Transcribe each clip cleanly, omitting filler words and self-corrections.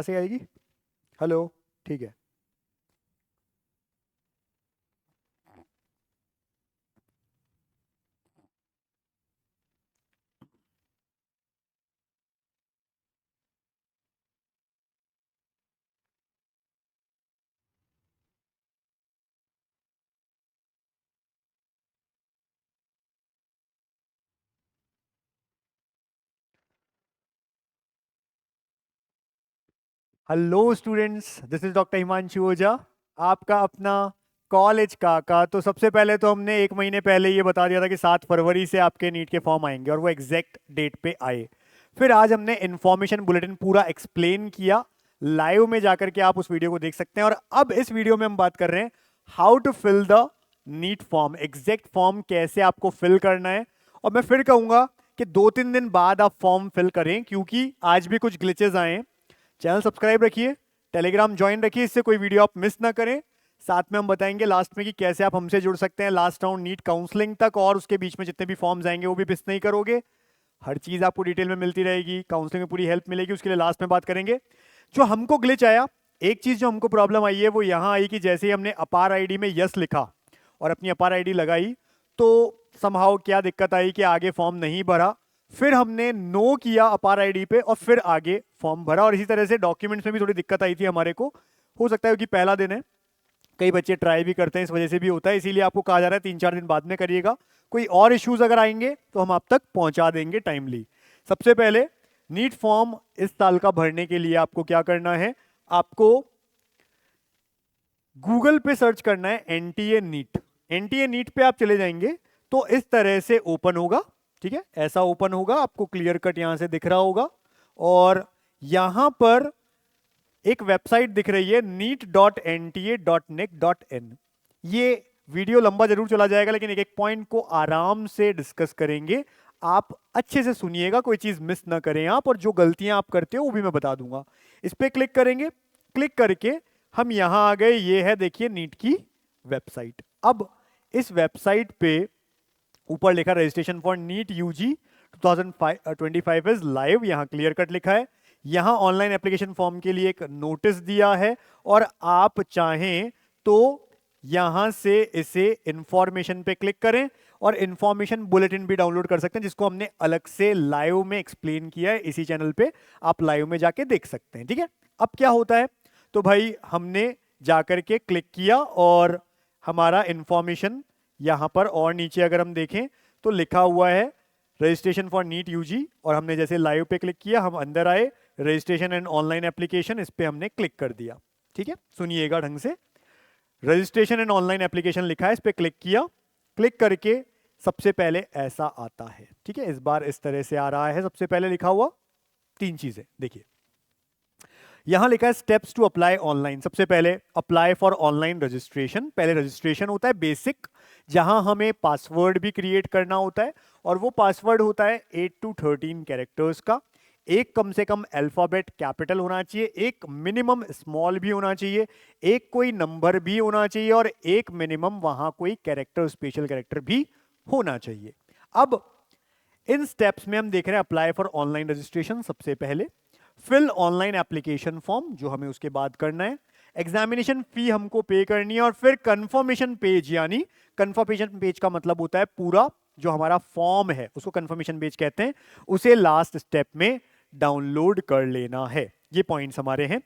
से आएगी। हेलो। ठीक है। Hello students, this is doctor Himanshu Ojha, आपका अपना कॉलेज का। तो सबसे पहले तो हमने एक महीने पहले ये बता दिया था कि 7 फरवरी से आपके नीट के फॉर्म आएंगे और वो एग्जैक्ट डेट पे आए। फिर आज हमने इन्फॉर्मेशन बुलेटिन पूरा एक्सप्लेन किया। लाइव में जाकर के आप उस वीडियो को देख सकते हैं। और अब इस वीडियो में हम बात कर रहे हैं how to fill the NEET form, exact form कैसे आपको फिल करना है। और मैं फिर कहूंगा कि 2-3 दिन बाद आप फॉर्म फिल करें, क्योंकि आज भी कुछ ग्लिचेस आए हैं। चैनल सब्सक्राइब रखिए, टेलीग्राम ज्वाइन रखिए, इससे कोई वीडियो आप मिस ना करें। साथ में हम बताएंगे लास्ट में कि कैसे आप हमसे जुड़ सकते हैं लास्ट राउंड नीट काउंसलिंग तक, और उसके बीच में जितने भी फॉर्म्स आएंगे वो भी मिस नहीं करोगे। हर चीज आपको डिटेल में मिलती रहेगी, काउंसलिंग में पूरी हेल्प मिलेगी, उसके लिए लास्ट में बात करेंगे। जो हमको ग्लिच आया, एक चीज जो हमको प्रॉब्लम आई है वो यहाँ आई कि जैसे ही हमने अपार आईडी में यस लिखा और अपनी अपार आईडी लगाई, तो समहाउ क्या दिक्कत आई कि आगे फॉर्म नहीं भरा। फिर हमने नो किया अपार आईडी पे और फिर आगे फॉर्म भरा। और इसी तरह से डॉक्यूमेंट्स में भी थोड़ी दिक्कत आई थी हमारे को। हो सकता है कि पहला दिन है, कई बच्चे ट्राई भी करते हैं, इस वजह से भी होता है। इसीलिए आपको कहा जा रहा है 3-4 दिन बाद में करिएगा। कोई और इश्यूज अगर आएंगे तो हम आप तक पहुंचा देंगे टाइमली। सबसे पहले नीट फॉर्म इस साल का भरने के लिए आपको क्या करना है, आपको गूगल पे सर्च करना है एनटीए नीट। एनटीए नीट पे आप चले जाएंगे तो इस तरह से ओपन होगा। ठीक है, ऐसा ओपन होगा, आपको क्लियर कट यहां से दिख रहा होगा। और यहां पर एक वेबसाइट दिख रही है neet.nta.nic.in। ये वीडियो लंबा जरूर चला जाएगा, लेकिन एक एक पॉइंट को आराम से डिस्कस करेंगे। आप अच्छे से सुनिएगा, कोई चीज मिस ना करें आप, और जो गलतियां आप करते हो वो भी मैं बता दूंगा। इस पे क्लिक करेंगे, क्लिक करके हम यहां आ गए। ये है, देखिए, नीट की वेबसाइट। अब इस वेबसाइट पे ऊपर लिखा registration for NEET UG 2025 is live, यहां क्लियर कट लिखा है। यहां ऑनलाइन एप्लीकेशन फॉर्म के लिए एक नोटिस दिया है, और आप चाहें तो यहां से इसे इंफॉर्मेशन पे क्लिक करें और इंफॉर्मेशन बुलेटिन भी डाउनलोड कर सकते हैं, जिसको हमने अलग से लाइव में एक्सप्लेन किया है इसी चैनल पे। आप लाइव में जाके देख सकते हैं। ठीक है, अब क्या होता है, तो भाई हमने जाकर के क्लिक किया और हमारा इंफॉर्मेशन यहां पर, और नीचे अगर हम देखें तो लिखा हुआ है रजिस्ट्रेशन फॉर नीट यूजी। और हमने जैसे लाइव पे क्लिक किया, हम अंदर आए, रजिस्ट्रेशन एंड ऑनलाइन एप्लीकेशन, इस पे हमने क्लिक कर दिया। ठीक है, सुनिएगा ढंग से। रजिस्ट्रेशन एंड ऑनलाइन एप्लीकेशन लिखा है, इस पे क्लिक किया। क्लिक करके सबसे पहले ऐसा आता है। ठीक है, इस बार इस तरह से आ रहा है। सबसे पहले लिखा हुआ 3 चीजें देखिए, यहां लिखा है स्टेप्स टू अप्लाई ऑनलाइन। सबसे पहले अप्लाई फॉर ऑनलाइन रजिस्ट्रेशन। पहले रजिस्ट्रेशन होता है बेसिक, जहां हमें पासवर्ड भी क्रिएट करना होता है, और वो पासवर्ड होता है 8 to 13 कैरेक्टर्स का। एक कम से कम अल्फाबेट कैपिटल होना चाहिए, एक मिनिमम स्मॉल भी होना चाहिए, एक कोई नंबर भी होना चाहिए, और एक मिनिमम वहां कोई कैरेक्टर, स्पेशल कैरेक्टर भी होना चाहिए। अब इन स्टेप्स में हम देख रहे हैं अप्लाई फॉर ऑनलाइन रजिस्ट्रेशन। सबसे पहले फिल ऑनलाइन एप्लीकेशन फॉर्म, जो हमें उसके बाद करना है। एग्जामिनेशन फी हमको पे करनी है, और फिर कंफर्मेशन पेज, यानी कंफर्मेशन पेज का मतलब होता है पूरा जो हमारा फॉर्म है उसको कंफर्मेशन पेज कहते हैं, उसे लास्ट स्टेप में डाउनलोड कर लेना है। ये पॉइंट्स हमारे हैं।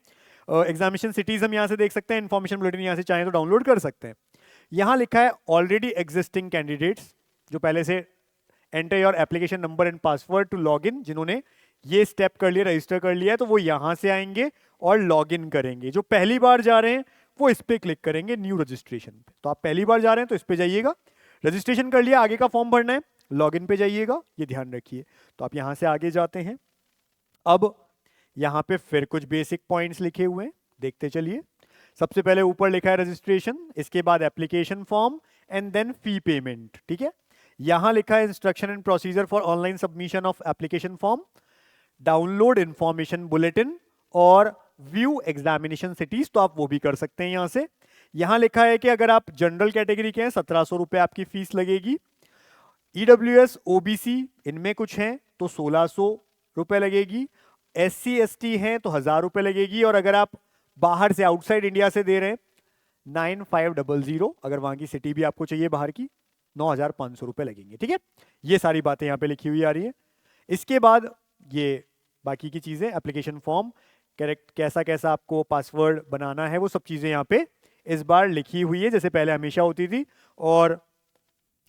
एग्जामिनेशन सिटीज हम यहां से देख सकते हैं, इन्फॉर्मेशन बुलेटिन यहां से चाहें तो डाउनलोड कर सकते हैं। यहां लिखा है ऑलरेडी एग्जिस्टिंग कैंडिडेट्स, जो पहले से enter your application number and password to log in, जिन्होंने ये स्टेप कर लिया, रजिस्टर कर लिया है, तो वो यहां से आएंगे और लॉग इन करेंगे। जो पहली बार जा रहे हैं वो इस पे क्लिक करेंगे न्यू रजिस्ट्रेशन पे। तो आप पहली बार जा रहे हैं तो इस पे जाइएगा, रजिस्ट्रेशन कर लिया, आगे का फॉर्म भरना है, लॉग इन पे जाइएगा, ये ध्यान रखिए। तो आप यहां से आगे जाते हैं। अब यहां पे फिर कुछ बेसिक पॉइंट्स लिखे हुए हैं, देखते चलिए। सबसे पहले ऊपर लिखा है रजिस्ट्रेशन, इसके बाद application form and then fee payment. ठीक है, यहां लिखा है instruction and procedure for online submission of application form, download information bulletin और व्यू एग्जामिनेशन सिटीज, तो आप वो भी कर सकते हैं यहां से। यहां लिखा है कि अगर आप जनरल कैटेगरी के हैं 1700 रुपए आपकी फीस लगेगी। ईडब्ल्यूएस ओबीसी इनमें कुछ हैं तो 1600 रुपए लगेगी। SC ST हैं तो 1,000 रुपए लगेगी, और अगर आप बाहर से आउटसाइड इंडिया से दे रहे हैं 9500, अगर वहां की सिटी भी आपको चाहिए बाहर की, 9,500 रुपए लगेंगे। ठीक है, ये सारी बातें यहाँ पे लिखी हुई आ रही है। इसके बाद ये बाकी की चीजें, एप्लीकेशन फॉर्म, करेक्ट कैसा कैसा आपको पासवर्ड बनाना है, वो सब चीजें यहाँ पे इस बार लिखी हुई है, जैसे पहले हमेशा होती थी। और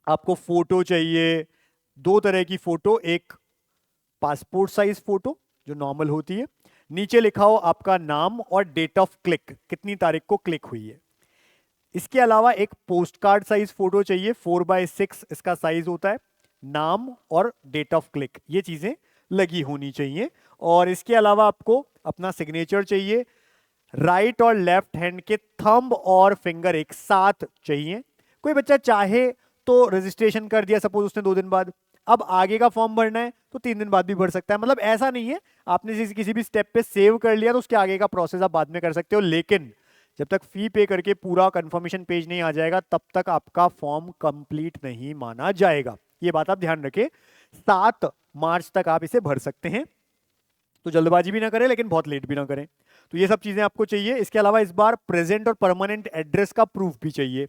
आपको फोटो चाहिए, 2 तरह की फोटो, एक पासपोर्ट साइज फोटो जो नॉर्मल होती है, नीचे लिखा हो आपका नाम और डेट ऑफ क्लिक, कितनी तारीख को क्लिक हुई है। इसके अलावा एक पोस्ट कार्ड साइज फोटो चाहिए, 4x6 इसका साइज होता है, नाम और डेट ऑफ क्लिक ये चीजें लगी होनी चाहिए। और इसके अलावा आपको अपना सिग्नेचर चाहिए, राइट और लेफ्ट हैंड के थंब और फिंगर एक साथ चाहिए। कोई बच्चा चाहे तो रजिस्ट्रेशन कर दिया सपोज उसने 2 दिन बाद, अब आगे का फॉर्म भरना है तो 3 दिन बाद भी भर सकता है। मतलब ऐसा नहीं है, आपने किसी भी स्टेप पे सेव कर लिया तो उसके आगे का प्रोसेस आप बाद में कर सकते हो, लेकिन जब तक फी पे करके पूरा कंफर्मेशन पेज नहीं आ जाएगा तब तक आपका फॉर्म कंप्लीट नहीं माना जाएगा। ये बात आप ध्यान रखें। 7 मार्च तक आप इसे भर सकते हैं, तो जल्दबाजी भी ना करें लेकिन बहुत लेट भी ना करें। तो ये सब चीजें आपको चाहिए। इसके अलावा इस बार प्रेजेंट और परमानेंट एड्रेस का प्रूफ भी चाहिए।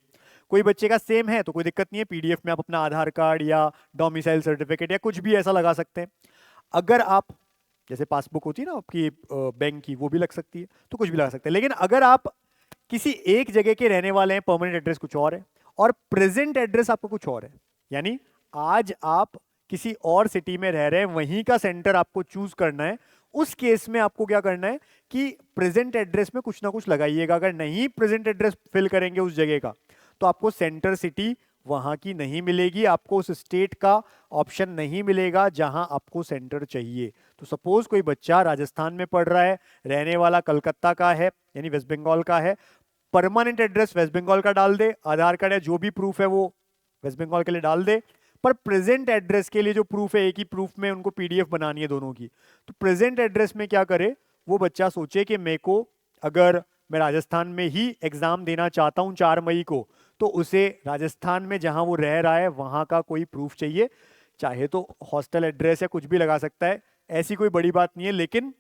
कोई बच्चे का सेम है तो कोई दिक्कत नहीं है, पीडीएफ में आप अपना आधार कार्ड या डोमिसाइल सर्टिफिकेट या कुछ भी ऐसा लगा सकते हैं। अगर आप, जैसे पासबुक होती है ना आपकी बैंक की, वो भी लग सकती है, तो कुछ भी लगा सकते हैं। लेकिन अगर आप किसी एक जगह के रहने वाले हैं, परमानेंट एड्रेस कुछ और है और प्रेजेंट एड्रेस आपको कुछ और है, यानी आज आप किसी और सिटी में रह रहे हैं, वहीं का सेंटर आपको चूज करना है, उस केस में आपको क्या करना है कि प्रेजेंट एड्रेस में कुछ ना कुछ लगाइएगा। अगर नहीं प्रेजेंट एड्रेस फिल करेंगे उस जगह का, तो आपको सेंटर सिटी वहां की नहीं मिलेगी, आपको उस स्टेट का ऑप्शन नहीं मिलेगा जहां आपको सेंटर चाहिए। तो सपोज कोई बच्चा राजस्थान में पढ़ रहा है, रहने वाला कलकत्ता का है यानी वेस्ट बंगाल का है, परमानेंट एड्रेस वेस्ट बंगाल का डाल दे, आधार कार्ड है जो भी प्रूफ है वो वेस्ट बंगाल के लिए डाल दे, पर प्रेजेंट एड्रेस के लिए जो प्रूफ है, एक ही प्रूफ में उनको पीडीएफ बनानी है दोनों की, तो प्रेजेंट एड्रेस में क्या करे, वो बच्चा सोचे कि मेरे को, अगर मैं राजस्थान में ही एग्जाम देना चाहता हूं 4 मई को, तो उसे राजस्थान में जहां वो रह रहा है वहां का कोई प्रूफ चाहिए, चाहे तो हॉस्टल एड्रेस या कुछ भी लगा सकता है, ऐसी कोई बड़ी बात नहीं है, लेकिन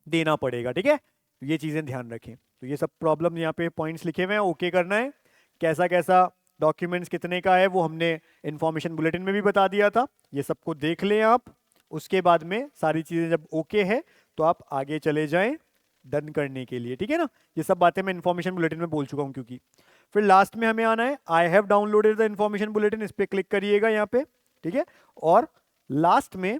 देना पड़ेगा। ठीक है, तो ये चीजें ध्यान रखें। तो ये सब प्रॉब्लम यहाँ पे पॉइंट्स लिखे हुए हैं, ओके करना है। कैसा कैसा डॉक्यूमेंट्स कितने का है वो हमने इंफॉर्मेशन बुलेटिन में भी बता दिया था, ये सबको देख लें आप। उसके बाद में सारी चीजें जब ओके है तो आप आगे चले जाएं डन करने के लिए। ठीक है ना, ये सब बातें मैं इंफॉर्मेशन बुलेटिन में बोल चुका हूं क्योंकि। फिर लास्ट में हमें आना है I have downloaded the information bulletin, इस पे क्लिक करिएगा यहाँ पे। ठीक है, और लास्ट में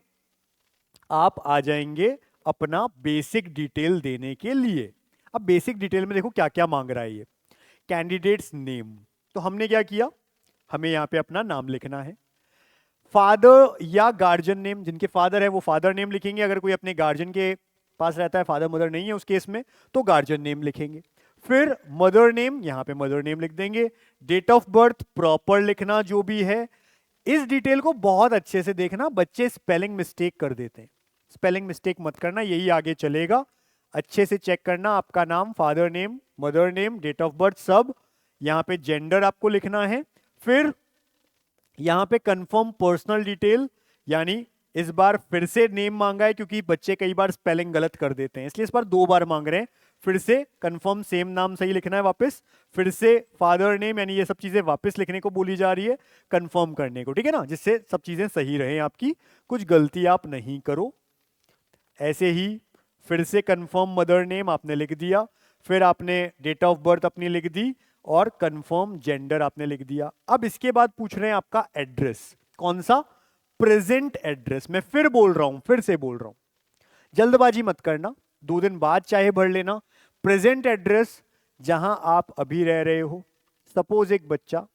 आप आ जाएंगे अपना बेसिक डिटेल देने के लिए। अब बेसिक डिटेल में देखो क्या क्या मांग रहा है ये, कैंडिडेट्स नेम। तो हमने क्या किया, हमें यहाँ पे अपना नाम लिखना है, फादर या गार्जियन नेम, जिनके फादर है वो फादर नेम लिखेंगे, अगर कोई अपने गार्जियन के पास रहता है, फादर मदर नहीं है उस केस में, तो गार्जियन नेम लिखेंगे। फिर मदर नेम, यहाँ पे मदर नेम लिख देंगे। डेट ऑफ बर्थ प्रॉपर लिखना जो भी है। इस डिटेल को बहुत अच्छे से देखना, बच्चे स्पेलिंग मिस्टेक कर देते हैं, स्पेलिंग मिस्टेक मत करना, यही आगे चलेगा। अच्छे से चेक करना, आपका नाम, father name, mother name, date of birth सब, यहाँ पे जेंडर आपको लिखना है। फिर यहाँ पे कंफर्म पर्सनल डिटेल, यानी इस बार फिर से नेम मांगा है क्योंकि बच्चे कई बार स्पेलिंग गलत कर देते हैं, इसलिए इस बार 2 बार मांग रहे हैं। फिर से कंफर्म सेम नाम सही लिखना है वापस, फिर से फादर नेम, यानी ये सब चीजें वापस लिखने को बोली जा रही है कंफर्म करने को। ठीक है ना, जिससे सब चीजें सही रहे आपकी, कुछ गलती आप नहीं करो। ऐसे ही फिर से कंफर्म मदर नेम आपने लिख दिया, फिर आपने डेट ऑफ बर्थ अपनी लिख दी और कंफर्म जेंडर आपने लिख दिया। अब इसके बाद पूछ रहे हैं आपका एड्रेस, कौन सा, प्रेजेंट एड्रेस। मैं फिर बोल रहा हूं, फिर से बोल रहा हूं, जल्दबाजी मत करना, 2 दिन बाद चाहे भर लेना। प्रेजेंट एड्रेस जहां आप अभी रह रहे हो, सपोज एक बच्चा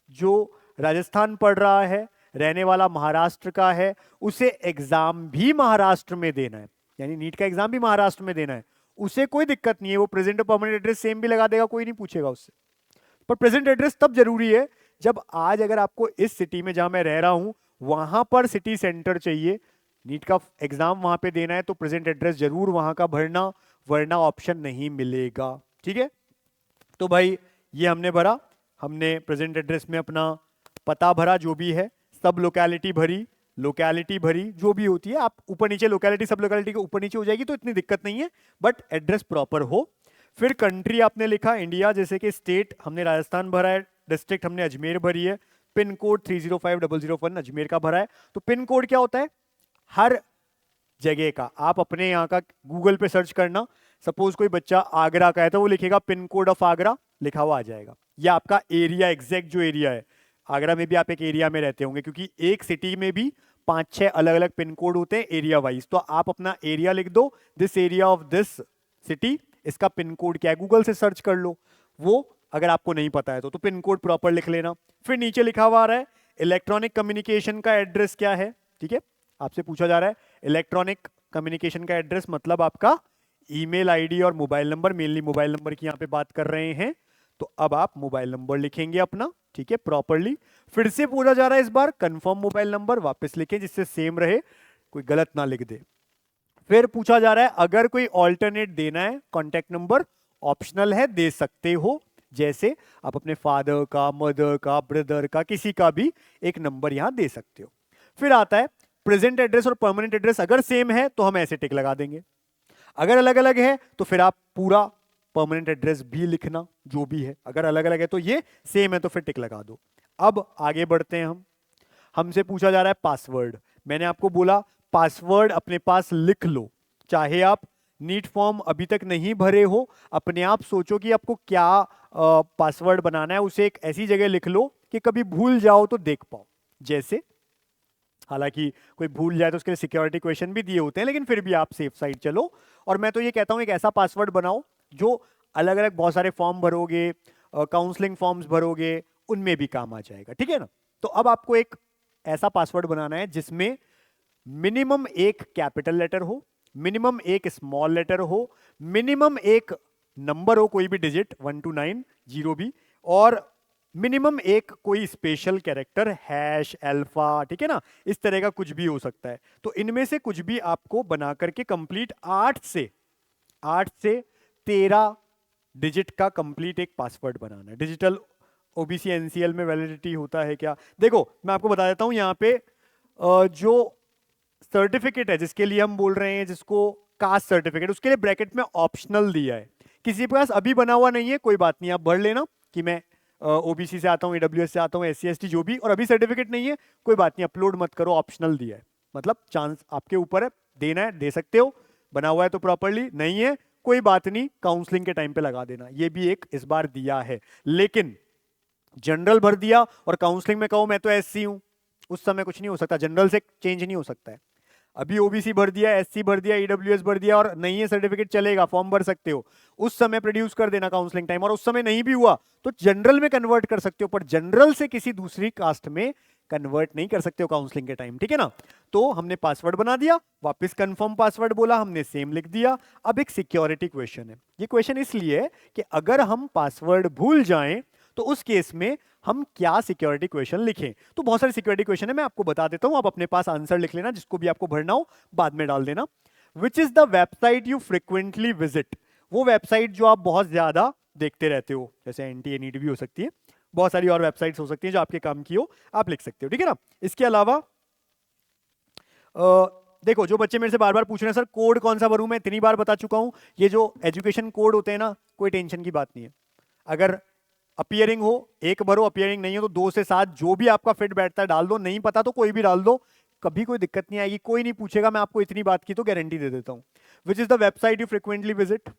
जो राजस्थान पढ़ रहा है, रहने वाला महाराष्ट्र का है, उसे एग्जाम भी महाराष्ट्र में देना है, यानी नीट का एग्जाम भी महाराष्ट्र में देना है, उसे कोई दिक्कत नहीं है, वो प्रेजेंट और परमानेंट एड्रेस सेम भी लगा देगा, कोई नहीं पूछेगा उससे। पर प्रेजेंट एड्रेस तब जरूरी है जब आज अगर आपको इस सिटी में जहां मैं रह रहा हूं वहां पर सिटी सेंटर चाहिए, नीट का एग्जाम वहां पे देना है, तो प्रेजेंट एड्रेस जरूर वहां का भरना, वरना ऑप्शन नहीं मिलेगा। ठीक है, तो भाई ये हमने भरा, हमने प्रेजेंट एड्रेस में अपना पता भरा जो भी है, सब लोकेलिटी भरी, लोकेलिटी भरी जो भी होती है, आप ऊपर नीचे लोकेलिटी सब लोकेलिटी के ऊपर नीचे हो जाएगी तो इतनी दिक्कत नहीं है, बट एड्रेस प्रॉपर हो। फिर कंट्री आपने लिखा इंडिया, जैसे कि स्टेट हमने राजस्थान भरा है, डिस्ट्रिक्ट हमने अजमेर भरी है, पिन कोड 305001 अजमेर का भरा है। तो पिन कोड क्या होता है? हर जगह का, आप अपने यहाँ का गूगल पे सर्च करना, सपोज कोई बच्चा आगरा का है तो वो लिखेगा पिन कोड ऑफ आगरा, लिखा हुआ आ जाएगा। या आपका एरिया, एग्जैक्ट जो एरिया है, आगरा में भी आप एक एरिया में रहते होंगे, क्योंकि एक सिटी में भी 5-6 अलग अलग पिन कोड होते हैं एरिया वाइज, तो आप अपना एरिया लिख दो, this area of this city, इसका पिन कोड क्या है गूगल से सर्च कर लो। वो अगर आपको नहीं पता है तो पिन कोड प्रॉपर लिख लेना। फिर नीचे लिखा हुआ आ रहा है इलेक्ट्रॉनिक कम्युनिकेशन का एड्रेस क्या है, ठीक है, आपसे पूछा जा रहा है इलेक्ट्रॉनिक कम्युनिकेशन का एड्रेस, मतलब आपका ईमेल आईडी और mobile number, mainly mobile number की यहाँ पे बात कर रहे हैं, तो अब आप मोबाइल नंबर लिखेंगे अपना, ठीक है, प्रॉपरली। फिर से पूछा जा रहा है इस बार कंफर्म मोबाइल नंबर, वापस लिखें जिससे सेम रहे, कोई गलत ना लिख दे। फिर पूछा जा रहा है अगर कोई ऑल्टरनेट देना है कॉन्टैक्ट नंबर, ऑप्शनल है, दे सकते हो, जैसे आप अपने फादर का, मदर का, ब्रदर का, किसी का भी एक नंबर यहां दे सकते हो। फिर आता है प्रेजेंट एड्रेस और परमानेंट एड्रेस, अगर सेम है तो हम ऐसे टिक लगा देंगे, अगर अलग अलग है तो फिर आप पूरा परमानेंट एड्रेस भी लिखना जो भी है, अगर अलग अलग है तो ये, सेम है तो फिर टिक लगा दो। अब आगे बढ़ते हैं हम, हमसे पूछा जा रहा है पासवर्ड। मैंने आपको बोला पासवर्ड अपने पास लिख लो, चाहे आप नीट फॉर्म अभी तक नहीं भरे हो, अपने आप सोचो कि आपको क्या पासवर्ड बनाना है, उसे एक ऐसी जगह लिख लो कि कभी भूल जाओ तो देख पाओ। जैसे, हालांकि कोई भूल जाए तो उसके लिए सिक्योरिटी क्वेश्चन भी दिए होते हैं, लेकिन फिर भी आप सेफ साइड चलो। और मैं तो ये कहता हूं एक ऐसा पासवर्ड बनाओ जो अलग अलग बहुत सारे फॉर्म भरोगे, काउंसलिंग फॉर्म्स भरोगे, उनमें भी काम आ जाएगा, ठीक है ना। तो अब आपको एक ऐसा पासवर्ड बनाना है जिसमें मिनिमम एक कैपिटल लेटर हो, मिनिमम एक स्मॉल लेटर हो, मिनिमम एक नंबर हो, कोई भी डिजिट 1 to 9 जीरो भी, और मिनिमम एक कोई स्पेशल कैरेक्टर, हैश, अल्फा, ठीक है ना, इस तरह का कुछ भी हो सकता है। तो इनमें से कुछ भी आपको बना करके कंप्लीट 8 से 13 डिजिट का कंप्लीट एक पासवर्ड बनाना है। डिजिटल ओबीसी एनसीएल में वैलिडिटी होता है क्या? देखो मैं आपको बता देता हूं, यहाँ पे जो सर्टिफिकेट है जिसके लिए हम बोल रहे हैं, जिसको कास्ट सर्टिफिकेट, उसके लिए ब्रैकेट में ऑप्शनल दिया है। किसी के पास अभी बना हुआ नहीं है, कोई बात नहीं, आप भर लेना कि मैं ओबीसी से आता हूँ, ईडब्ल्यूएस से आता हूँ, एससी एसटी जो भी, और अभी सर्टिफिकेट नहीं है, कोई बात नहीं, अपलोड मत करो, ऑप्शनल दिया है, मतलब चांस आपके ऊपर है, देना है दे सकते हो, बना हुआ है तो प्रॉपरली, नहीं है कोई बात नहीं, काउंसलिंग के टाइम पे लगा देना, ये भी एक इस बार दिया है। लेकिन जनरल भर दिया और काउंसलिंग में कहो मैं तो एससी हूं, उस समय कुछ नहीं हो सकता, जनरल से चेंज नहीं हो सकता है। अभी ओबीसी भर दिया, एससी भर दिया, ईडब्ल्यूएस भर दिया और नहीं है सर्टिफिकेट, चलेगा, फॉर्म भर सकते हो, उस समय प्रोड्यूस कर देना काउंसलिंग टाइम, और उस समय नहीं भी हुआ तो जनरल में कन्वर्ट कर सकते हो, पर जनरल से किसी दूसरी कास्ट में कन्वर्ट नहीं कर सकते हो काउंसलिंग के टाइम, ठीक है ना। तो हमने पासवर्ड बना दिया, वापस कंफर्म पासवर्ड बोला, हमने सेम लिख दिया। अब एक सिक्योरिटी क्वेश्चन है, ये क्वेश्चन इसलिए है कि अगर हम पासवर्ड भूल जाएं तो उस केस में हम क्या सिक्योरिटी क्वेश्चन लिखें। तो बहुत सारे सिक्योरिटी क्वेश्चन है, मैं आपको बता देता हूं, आप अपने पास आंसर लिख लेना, जिसको भी आपको भरना हो बाद में डाल देना। Which is the website you frequently visit, वो वेबसाइट जो आप बहुत ज्यादा देखते रहते हो, जैसे एनटीए नीट भी हो सकती है, बहुत सारी और वेबसाइट्स हो सकती हैं जो आपके काम की हो, आप लिख सकते हो, ठीक है ना। इसके अलावा देखो जो बच्चे मेरे से बार बार पूछ रहे हैं सर कोड कौन सा भरूं, मैं इतनी बार बता चुका हूं, ये जो एजुकेशन कोड होते हैं ना, कोई टेंशन की बात नहीं है। अगर अपीयरिंग हो एक भरो, अपीयरिंग नहीं हो तो 2 से 7 जो भी आपका फिट बैठता है डाल दो, नहीं पता तो कोई भी डाल दो, कभी कोई दिक्कत नहीं आएगी, कोई नहीं पूछेगा, मैं आपको इतनी बात की तो गारंटी दे देता हूं। Which is the website you frequently visit,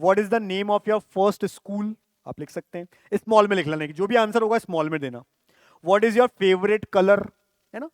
what is the name of your first school, आप लिख सकते हैं, स्मॉल में लिख लेना, जो भी आंसर होगा स्मॉल में देना। What is your favourite colour, है ना।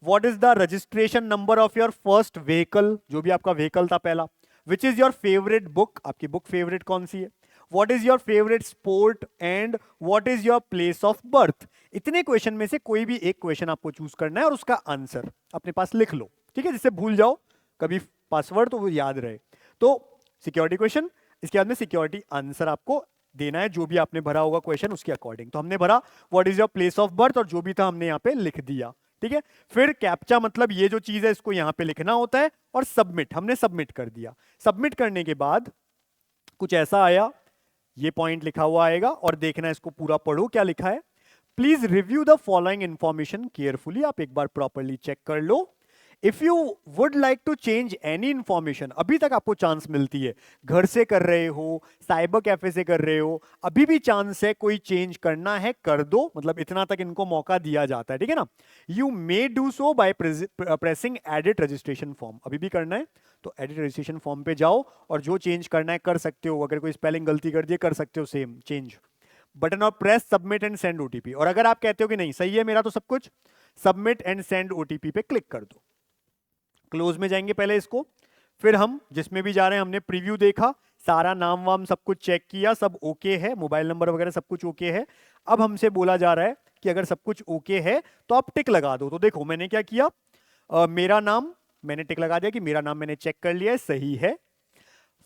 What is the registration number of your first vehicle, जो भी आपका व्हीकल था पहला। Which is your favourite book, आपकी बुक फेवरेट कौन सी है। What is your favourite sport and what is your place of birth. इतने क्वेश्चन में से कोई भी एक क्वेश्चन आपको चूज करना है और उसका आंसर अपने पास लिख लो, ठीक है, जिससे भूल जाओ कभी पासवर्ड तो वो याद रहे। तो सिक्योरिटी क्वेश्चन, इसके बाद में सिक्योरिटी आंसर आपको देना है, जो भी आपने भरा होगा क्वेश्चन उसके अकॉर्डिंग। तो हमने भरा what is your place of birth और जो भी था हमने यहाँ पे लिख दिया, ठीक है। फिर कैप्चा मतलब ये जो चीज है इसको यहाँ पे लिखना होता है, और सबमिट, हमने सबमिट कर दिया। सबमिट करने के बाद कुछ ऐसा आया, ये पॉइंट लिखा हुआ आएगा और देखना इसको पूरा पढ़ो क्या लिखा है। Please review the following information carefully, आप एक बार प्रॉपरली चेक कर लो। If you would like to change any information, अभी तक आपको चांस मिलती है, घर से कर रहे हो, साइबर कैफे से कर रहे हो, अभी भी चांस है, कोई चेंज करना है कर दो, मतलब इतना तक इनको मौका दिया जाता है, ठीक है ना। You may do so by pressing edit registration form, अभी भी करना है तो एडिट रजिस्ट्रेशन फॉर्म पे जाओ और जो चेंज करना है कर सकते हो, अगर कोई स्पेलिंग गलती कर दिए कर सकते हो सेम चेंज बटन, और press submit and send OTP. और अगर आप कहते हो कि नहीं सही है मेरा तो सब कुछ, सबमिट एंड सेंड ओटीपी पे क्लिक कर दो। क्लोज में जाएंगे पहले इसको, फिर हम जिसमें भी जा रहे हैं, हमने प्रीव्यू देखा, सारा नाम वाम सब कुछ चेक किया, सब ओके है, मोबाइल नंबर वगैरह सब कुछ ओके है। अब हमसे बोला जा रहा है कि अगर सब कुछ ओके है तो आप टिक लगा दो। तो देखो मैंने क्या किया, मेरा नाम मैंने टिक लगा दिया कि मेरा नाम मैंने चेक कर लिया है सही है,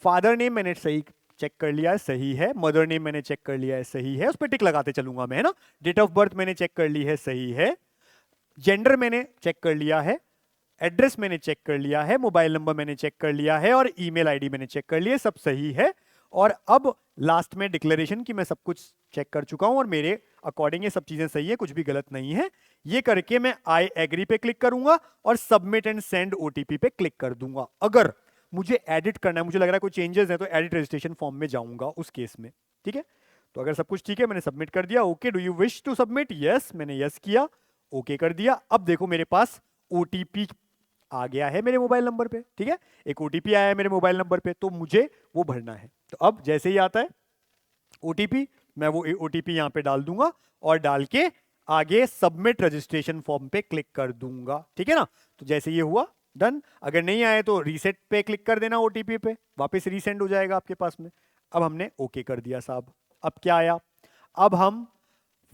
फादर नेम मैंने सही चेक कर लिया है सही है, मदर नेम मैंने चेक कर लिया है सही है, उस पर टिक लगाते चलूंगा मैं, है ना। डेट ऑफ बर्थ मैंने चेक कर ली है सही है, जेंडर मैंने चेक कर लिया है, एड्रेस मैंने चेक कर लिया है, मोबाइल नंबर मैंने चेक कर लिया है, और ईमेल आईडी मैंने चेक कर लिया है, सब सही है। और अब लास्ट में डिक्लेरेशन कि मैं सब कुछ चेक कर चुका हूं और मेरे अकॉर्डिंग ये सब चीजें सही है, कुछ भी गलत नहीं है। ये करके मैं आई एग्री पे क्लिक करूंगा और सबमिट एंड सेंड ओटीपी पे क्लिक कर दूंगा। अगर मुझे एडिट करना है, मुझे लग रहा है कोई चेंजेस है, तो एडिट रजिस्ट्रेशन फॉर्म में जाऊंगा उस केस में, ठीक है। तो अगर सब कुछ ठीक है, मैंने सबमिट कर दिया, okay do you wish to submit, yes मैंने यस किया, ओके कर दिया। अब देखो मेरे पास ओटीपी आ गया है मेरे मोबाइल नंबर पे, ठीक है, एक ओटीपी आया है मेरे मोबाइल नंबर पे, तो मुझे वो भरना है। तो अब जैसे ही आता है ओटीपी, मैं वो ओटीपी यहां पे डाल दूंगा और डाल के आगे सबमिट रजिस्ट्रेशन फॉर्म पे क्लिक कर दूंगा, ठीक है ना। तो जैसे ये हुआ डन, अगर नहीं आए तो रीसेट पे क्लिक कर देना ओटीपी पे, वापस रीसेंड हो जाएगा आपके पास में। अब हमने ओके कर दिया साहब। अब क्या आया, अब हम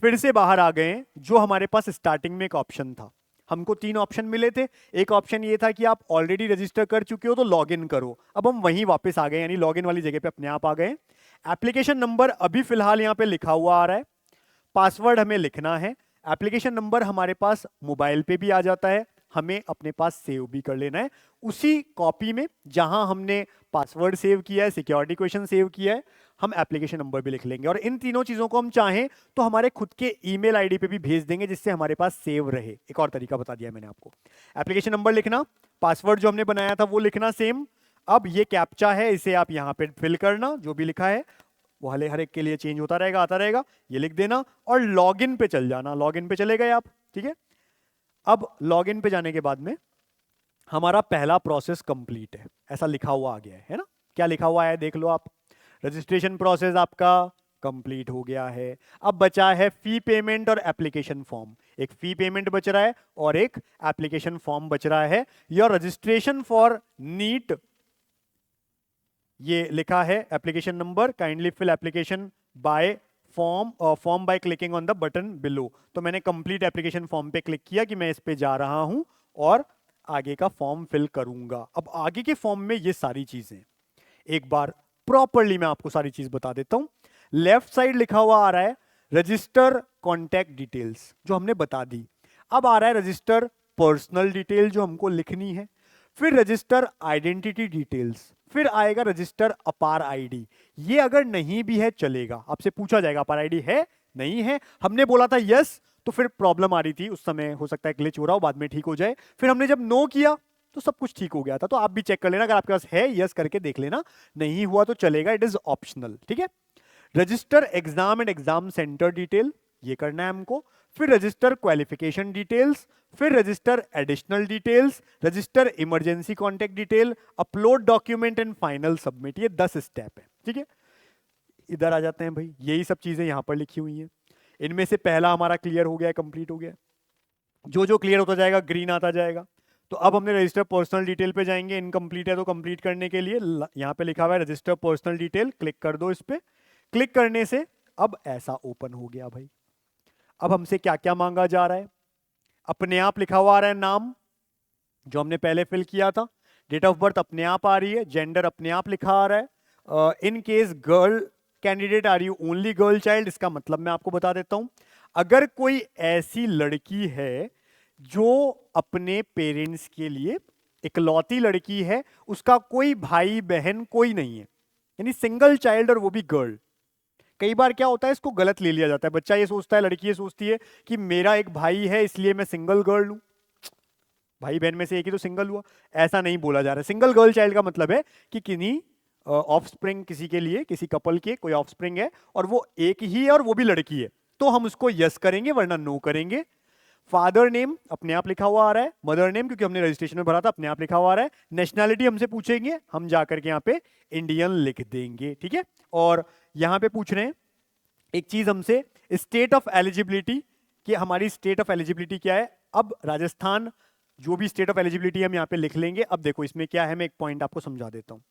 फिर से बाहर आ गए, जो हमारे पास स्टार्टिंग में एक ऑप्शन था, हमको 3 ऑप्शन मिले थे। एक ऑप्शन ये था कि आप ऑलरेडी रजिस्टर कर चुके हो तो लॉगिन करो, अब हम वहीं वापस आ गए, यानी लॉगिन वाली जगह पे अपने आप आ गए। एप्लीकेशन नंबर अभी फिलहाल यहाँ पे लिखा हुआ आ रहा है, पासवर्ड हमें लिखना है। एप्लीकेशन नंबर हमारे पास मोबाइल पे भी आ जाता है, हमें अपने पास सेव भी कर लेना है उसी कॉपी में जहां हमने पासवर्ड सेव किया है, सिक्योरिटी क्वेश्चन सेव किया है, हम एप्लीकेशन नंबर भी लिख लेंगे। और इन तीनों चीजों को हम चाहें तो हमारे खुद के ईमेल आईडी पे भी भेज देंगे, जिससे हमारे पास सेव रहे। एक और तरीका बता दिया मैंने आपको, एप्लीकेशन नंबर लिखना, पासवर्ड जो हमने बनाया था वो लिखना सेम। अब ये कैप्चा है, इसे आप यहां पे फिल करना, जो भी लिखा है वो हर एक के लिए चेंज होता रहेगा, आता रहेगा, ये लिख देना और लॉगिन पे चल जाना। लॉगिन पे चले गए आप, ठीक है। अब लॉगिन पे जाने के बाद में हमारा पहला प्रोसेस कंप्लीट है, ऐसा लिखा हुआ आ गया है ना। क्या लिखा हुआ है देख लो आप, रजिस्ट्रेशन प्रोसेस आपका कंप्लीट हो गया है। अब बचा है फी पेमेंट और एप्लीकेशन फॉर्म, एक फी पेमेंट बच रहा है और एक एप्लीकेशन फॉर्म बच रहा है। योर रजिस्ट्रेशन फॉर नीट, ये लिखा है application number, kindly fill application by form by clicking on the button below. तो मैंने कंप्लीट एप्लीकेशन फॉर्म पे क्लिक किया कि मैं इस पे जा रहा हूं और आगे का फॉर्म फिल करूंगा। अब आगे के फॉर्म में ये सारी चीजें एक बार प्रॉपरली मैं आपको सारी चीज बता देता हूं। लेफ्ट साइड लिखा हुआ आ रहा है रजिस्टर कॉन्टैक्ट डिटेल्स, जो हमने बता दी। अब आ रहा है रजिस्टर पर्सनल डिटेल, जो हमको लिखनी है। फिर रजिस्टर आइडेंटिटी डिटेल्स, फिर आएगा रजिस्टर अपार आईडी। ये अगर नहीं भी है चलेगा, आपसे पूछा जाएगा अपार आईडी है नहीं है, हमने बोला था यस, तो फिर प्रॉब्लम आ रही थी उस समय, हो सकता है ग्लिच हो रहा हो, बाद में ठीक हो जाए। फिर हमने जब नो किया तो सब कुछ ठीक हो गया था। तो आप भी चेक कर लेना, अगर आपके पास है यस करके देख लेना, नहीं हुआ तो चलेगा, इट इज ऑप्शनल, ठीक है। Register exam and exam centre detail, ये करना है हमको। फिर रजिस्टर क्वालिफिकेशन डिटेल्स, फिर register additional details, register emergency contact detail, upload document and final submit. ये 10 स्टेप है, ठीक है। इधर आ जाते हैं भाई, यही सब चीजें यहां पर लिखी हुई हैं। इनमें से पहला हमारा क्लियर हो गया, कंप्लीट हो गया। जो जो क्लियर होता जाएगा ग्रीन आता जाएगा। तो अब हमने रजिस्टर पर्सनल डिटेल पे जाएंगे, इनकम्प्लीट है तो कंप्लीट करने के लिए यहाँ पे लिखा हुआ है रजिस्टर पर्सनल डिटेल, क्लिक कर दो इस पे। क्लिक करने से अब ऐसा ओपन हो गया भाई। अब हमसे क्या क्या मांगा जा रहा है, अपने आप लिखा हुआ आ रहा है नाम, जो हमने पहले फिल किया था। डेट ऑफ बर्थ अपने आप आ रही है, जेंडर अपने आप लिखा आ रहा है। In case girl candidate are you only girl child, इसका मतलब मैं आपको बता देता हूं। अगर कोई ऐसी लड़की है जो अपने पेरेंट्स के लिए इकलौती लड़की है, उसका कोई भाई बहन कोई नहीं है, यानी सिंगल चाइल्ड और वो भी गर्ल, कई बार क्या होता है, इसको गलत ले लिया जाता है। बच्चा ये सोचता है, लड़की ये सोचती है कि मेरा एक भाई है इसलिए मैं सिंगल गर्ल हूं, भाई बहन में से एक ही तो सिंगल हुआ। ऐसा नहीं बोला जा रहा है। सिंगल गर्ल चाइल्ड का मतलब है कि किन्हीं ऑफस्प्रिंग, किसी के लिए, किसी कपल के कोई ऑफस्प्रिंग है और वो एक ही है और वो भी लड़की है, तो हम उसको यस करेंगे वरना नो करेंगे। फादर नेम अपने आप लिखा हुआ आ रहा है, मदर नेम क्योंकि हमने रजिस्ट्रेशन में भरा था अपने आप लिखा हुआ आ रहा है। नेशनैलिटी हमसे पूछेंगे, हम जाकर के यहाँ पे इंडियन लिख देंगे, ठीक है। और यहाँ पे पूछ रहे हैं एक चीज हमसे, स्टेट ऑफ एलिजिबिलिटी, कि हमारी स्टेट ऑफ एलिजिबिलिटी क्या है। अब राजस्थान, जो भी स्टेट ऑफ एलिजिबिलिटी हम यहाँ पे लिख लेंगे। अब देखो इसमें क्या है, मैं एक पॉइंट आपको समझा देता हूँ।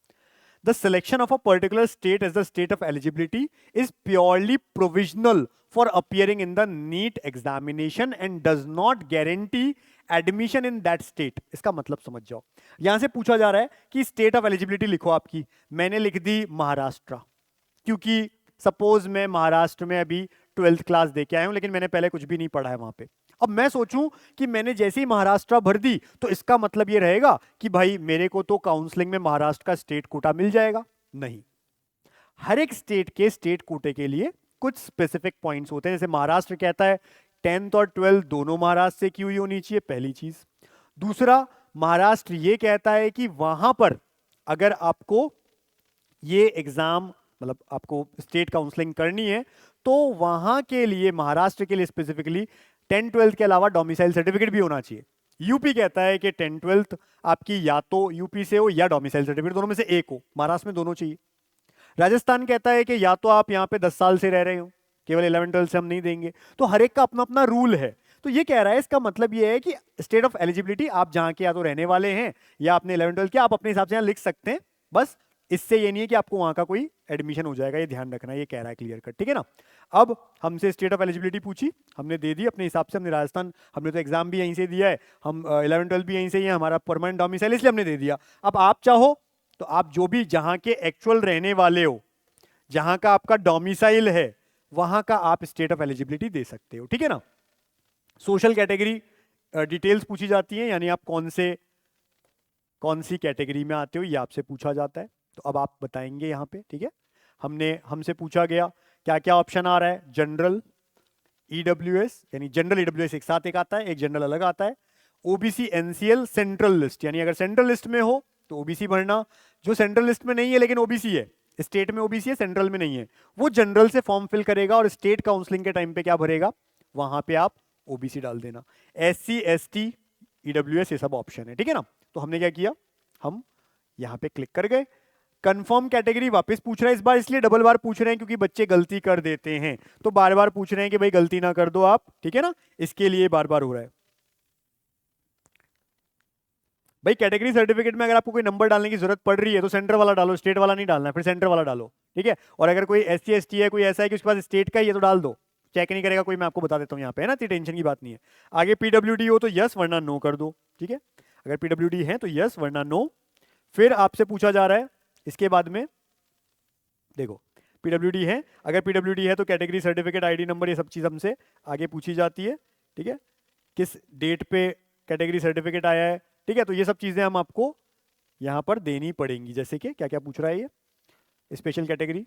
The selection of a particular state as the state of eligibility is purely provisional for appearing in the NEET examination and does not guarantee admission in that state। इसका मतलब समझ जाओ। यहां से पूछा जा रहा है कि स्टेट ऑफ एलिजिबिलिटी लिखो आपकी, मैंने लिख दी महाराष्ट्र, क्योंकि सपोज मैं महाराष्ट्र में अभी 12th क्लास दे के आया हूं, लेकिन मैंने पहले कुछ भी नहीं पढ़ा है वहां पे। अब मैं सोचूं कि मैंने जैसे ही महाराष्ट्र भर दी तो इसका मतलब ये रहेगा कि भाई मेरे को तो काउंसलिंग में महाराष्ट्र का स्टेट कोटा मिल जाएगा। नहीं, हर एक स्टेट के स्टेट कोटे के लिए कुछ स्पेसिफिक पॉइंट्स होते हैं। जैसे महाराष्ट्र कहता है 10th और 12th दोनों महाराष्ट्र से की हुई होनी चाहिए, पहली चीज। दूसरा, महाराष्ट्र ये कहता है कि वहां पर अगर आपको ये एग्जाम, मतलब आपको स्टेट काउंसलिंग करनी है, तो वहां के लिए, महाराष्ट्र के लिए स्पेसिफिकली 10th-12th के अलावा डोमिसाइल सर्टिफिकेट भी होना चाहिए। यूपी कहता है कि 10th-12th आपकी या तो यूपी से हो या डोमिसाइल सर्टिफिकेट, दोनों में से एक हो। महाराष्ट्र में दोनों चाहिए। राजस्थान कहता है कि या तो आप यहाँ पे 10 साल से रह रहे हो, केवल 11th-12th से हम नहीं देंगे। तो हर एक का अपना अपना रूल है। तो ये कह रहा है, इसका मतलब ये है कि स्टेट ऑफ एलिजिबिलिटी आप जहां के या तो रहने वाले हैं या आपने 11th-12th किया, आप अपने हिसाब से यहाँ लिख सकते हैं। बस इससे ये नहीं है कि आपको वहां का कोई एडमिशन हो जाएगा, ये ध्यान रखना, ये कह रहा है क्लियर कट, ठीक है ना। अब हमसे स्टेट ऑफ एलिजिबिलिटी पूछी, हमने दे दी अपने हिसाब से। हमने राजस्थान, हमने तो एग्जाम भी यहीं से दिया है, हम 11th-12th भी यहीं से ही है, हमारा परमानेंट डोमिसाइल, इसलिए हमने दे दिया। अब आप चाहो तो आप जो भी जहां के एक्चुअल रहने वाले हो, जहां का आपका डोमिसाइल है, वहां का आप स्टेट ऑफ एलिजिबिलिटी दे सकते हो, ठीक है ना। सोशल कैटेगरी डिटेल्स पूछी जाती है, यानी आप कौन सी कैटेगरी में आते हो, ये आपसे पूछा जाता है। तो अब आप बताएंगे यहाँ पे, ठीक है। हमसे पूछा गया क्या क्या ऑप्शन आ रहा है। जनरल, ईडब्ल्यूएस, यानी जनरल ईडब्ल्यूएस एक साथ एक आता है, एक जनरल अलग आता है। ओबीसी, एनसीएल, सेंट्रल लिस्ट, यानी अगर सेंट्रल लिस्ट में हो तो ओबीसी भरना। जो सेंट्रल लिस्ट में नहीं है लेकिन ओबीसी है, स्टेट में ओबीसी है, सेंट्रल में नहीं है, वो जनरल से फॉर्म फिल करेगा और स्टेट काउंसलिंग के टाइम पे क्या भरेगा, वहां पे आप ओबीसी डाल देना। एससी, एसटी, ईडब्ल्यूएस, ये सब ऑप्शन है, ठीक है ना। तो हमने क्या किया, हम यहां पे क्लिक कर गए। कंफर्म कैटेगरी वापस पूछ रहा है, इस बार इसलिए डबल बार पूछ रहे हैं क्योंकि बच्चे गलती कर देते हैं, तो बार बार पूछ रहे हैं कि भाई गलती ना कर दो आप, ठीक है ना, इसके लिए बार बार हो रहा है। भाई कैटेगरी सर्टिफिकेट में अगर आपको कोई नंबर डालने की जरूरत पड़ रही है तो सेंटर वाला डालो, स्टेट वाला नहीं डालना है, फिर सेंटर वाला डालो, ठीक है। और अगर कोई एससी एसटी है, कोई ऐसा है कि उसके पास स्टेट का ही है, तो डाल दो, चेक नहीं करेगा कोई, मैं आपको बता देता हूँ यहाँ पे, है ना, इतनी टेंशन की बात नहीं है। आगे पीडब्ल्यूडी हो तो यस वरना नो कर दो, ठीक है। अगर पीडब्ल्यूडी है तो यस वरना नो। फिर आपसे पूछा जा रहा है इसके बाद में, देखो पीडब्ल्यूडी है, अगर पीडब्ल्यूडी है तो कैटेगरी सर्टिफिकेट, आईडी नंबर, ये सब चीज हमसे आगे पूछी जाती है, ठीक है। किस डेट पे कैटेगरी सर्टिफिकेट आया है, ठीक है। तो ये सब चीजें हम आपको यहां पर देनी पड़ेंगी। जैसे कि क्या क्या पूछ रहा है, ये स्पेशल कैटेगरी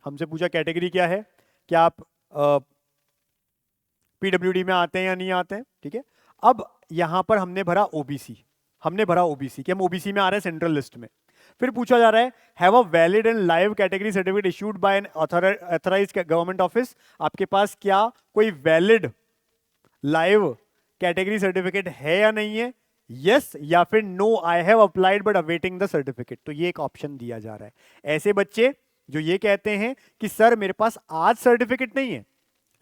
हमसे पूछा, कैटेगरी क्या है, क्या आप पीडब्ल्यूडी में आते हैं या नहीं आते हैं, ठीक है। अब यहां पर हमने भरा ओबीसी, कि हम ओबीसी में आ रहे हैं सेंट्रल लिस्ट में। फिर पूछा जा रहा है, have a valid and live category certificate issued by N authorised government office. आपके पास क्या कोई वैलिड लाइव कैटेगरी सर्टिफिकेट है या नहीं है, यस या फिर no, I have applied but awaiting the certificate. तो ये एक ऑप्शन दिया जा रहा है। ऐसे बच्चे जो ये कहते हैं कि सर मेरे पास आज सर्टिफिकेट नहीं है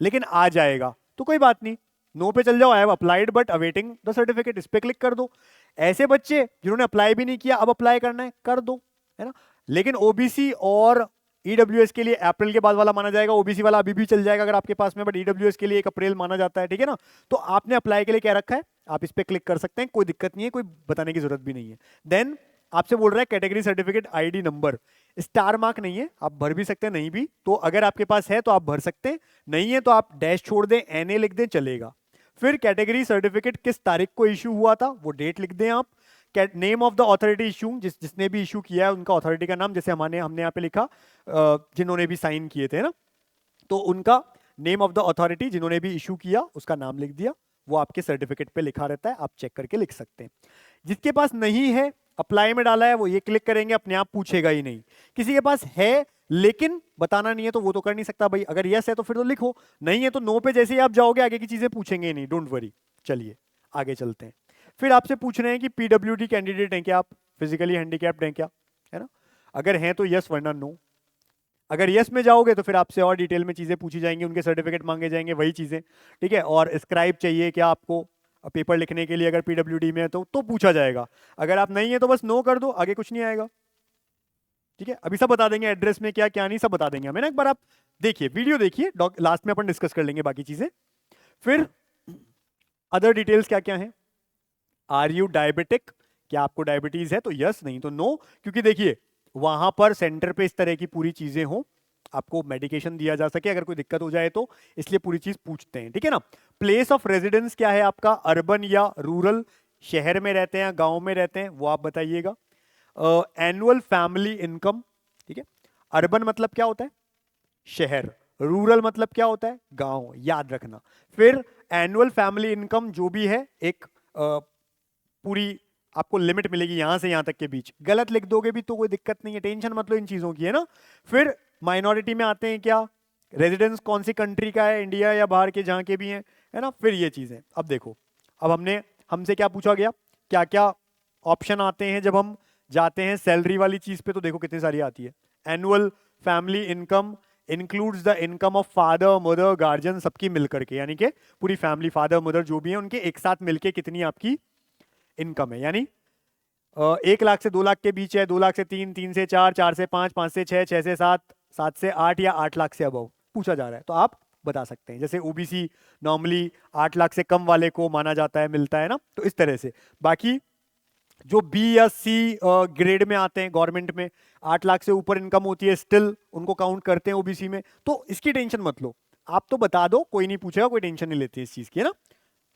लेकिन आ जाएगा, तो कोई बात नहीं, नो पे चल जाओ, आई have applied but awaiting the certificate, इस पे क्लिक कर दो। ऐसे बच्चे जिन्होंने अप्लाई भी नहीं किया, अब अप्लाई करना है, कर दो, है ना। लेकिन ओबीसी और ईडब्ल्यूएस के लिए अप्रैल के बाद वाला माना जाएगा, ओबीसी वाला अभी भी चल जाएगा अगर आपके पास में, बट ईडब्ल्यूएस के लिए 1 अप्रैल माना जाता है, ठीक है ना। तो आपने अप्लाई के लिए क्या रखा है, आप इस पे क्लिक कर सकते हैं, कोई दिक्कत नहीं है, कोई बताने की जरूरत भी नहीं है। देन आपसे बोल रहा है category certificate ID number, star mark नहीं है, आप भर भी सकते हैं, नहीं भी, तो अगर आपके पास है तो आप भर सकते हैं, नहीं है तो आप डैश छोड़ दें, एनए लिख दें, चलेगा। फिर कैटेगरी सर्टिफिकेट किस तारीख को इशू हुआ था, वो डेट लिख दें आप। Name of the authority issue, जिसने भी इशू किया है उनका अथॉरिटी का नाम, जैसे हमने यहाँ पे लिखा जिन्होंने भी साइन किए थे ना, तो उनका नेम ऑफ द अथॉरिटी जिन्होंने भी इशू किया उसका नाम लिख दिया, वो आपके सर्टिफिकेट पे लिखा रहता है, आप चेक करके लिख सकते हैं। जिसके पास नहीं है, अप्लाई में डाला है, वो ये क्लिक करेंगे, अपने आप पूछेगा ही नहीं। किसी के पास है लेकिन बताना नहीं है तो वो तो कर नहीं सकता भाई, अगर यस है तो फिर तो लिखो, नहीं है तो नो पे जैसे ही आप जाओगे आगे की चीजें पूछेंगे ही नहीं, डोंट वरी। चलिए आगे चलते हैं। फिर आपसे पूछ रहे हैं कि पीडब्ल्यूडी कैंडिडेट हैं क्या आप, फिजिकली हैंडीकैप्ड हैं क्या, है ना। अगर हैं तो यस वरना नो। अगर यस में जाओगे तो फिर आपसे और डिटेल में चीजें पूछी जाएंगी, उनके सर्टिफिकेट मांगे जाएंगे, वही चीजें, ठीक है। और स्क्राइब चाहिए क्या आपको पेपर लिखने के लिए, अगर पीडब्ल्यूडी में है तो पूछा जाएगा। अगर आप नहीं है तो बस नो कर दो, आगे कुछ नहीं आएगा, ठीक है। अभी सब बता देंगे, एड्रेस में क्या क्या नहीं सब बता देंगे हमें ना। एक बार आप देखिए, वीडियो देखिए, लास्ट में अपन डिस्कस कर लेंगे बाकी चीजें। फिर अदर डिटेल्स क्या क्या है, आर यू डायबिटिक, क्या आपको डायबिटीज है, तो यस, नहीं तो नो। क्योंकि देखिए वहां पर सेंटर पे इस तरह की पूरी चीजें हो, आपको मेडिकेशन दिया जा सके अगर कोई दिक्कत हो जाए तो, इसलिए पूरी चीज पूछते हैं, ठीक है ना। प्लेस ऑफ रेजिडेंस क्या है आपका, अर्बन या रूरल, शहर में रहते हैं गांव में रहते हैं, वो आप बताइएगा। एनुअल फैमिली इनकम, ठीक है। अर्बन मतलब क्या होता है, शहर, रूरल मतलब क्या होता है, गांव, याद रखना। फिर एनुअल फैमिली इनकम जो भी है, एक पूरी आपको लिमिट मिलेगी यहां से यहां तक के बीच, गलत लिख दोगे भी तो कोई दिक्कत नहीं है, टेंशन मत लो इन चीजों की, है ना। फिर माइनॉरिटी में आते हैं क्या, रेजिडेंस कौन सी कंट्री का है, इंडिया या बाहर के जहां के भी हैं, है ना। फिर ये चीजें, अब देखो, अब हमसे क्या पूछा गया, क्या क्या ऑप्शन आते हैं जब हम जाते हैं सैलरी वाली चीज पे, तो देखो कितनी सारी आती है। Annual family income includes the income of father mother guardian, सबकी मिलकर के, यानी कि पूरी फैमिली, फादर मदर जो भी है उनके एक साथ मिलके कितनी आपकी इनकम है, यानी 1 लाख से 2 लाख के बीच है, 2 लाख से 3, 3 से 4, 4 से 5, 5 से 6, 6 से 7, 7 से 8 या 8 लाख से अबव पूछा जा रहा है, तो आप बता सकते हैं। जैसे ओबीसी नॉर्मली 8 लाख से कम वाले को माना जाता है, मिलता है ना, तो इस तरह से। बाकी जो बी या सी ग्रेड में आते हैं गवर्नमेंट में, 8 लाख से ऊपर इनकम होती है, स्टिल उनको काउंट करते हैं ओबीसी में, तो इसकी टेंशन मत लो, आप तो बता दो, कोई नहीं पूछेगा, कोई टेंशन नहीं लेती इस चीज की, है ना।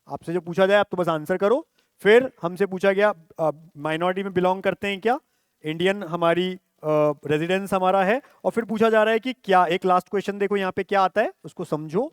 आपसे जो पूछा जाए आप तो बस आंसर करो। फिर हमसे पूछा गया माइनॉरिटी में बिलोंग करते हैं क्या, इंडियन हमारी रेजिडेंस हमारा है, और फिर पूछा जा रहा है कि क्या, एक लास्ट क्वेश्चन देखो यहाँ पे क्या आता है उसको समझो।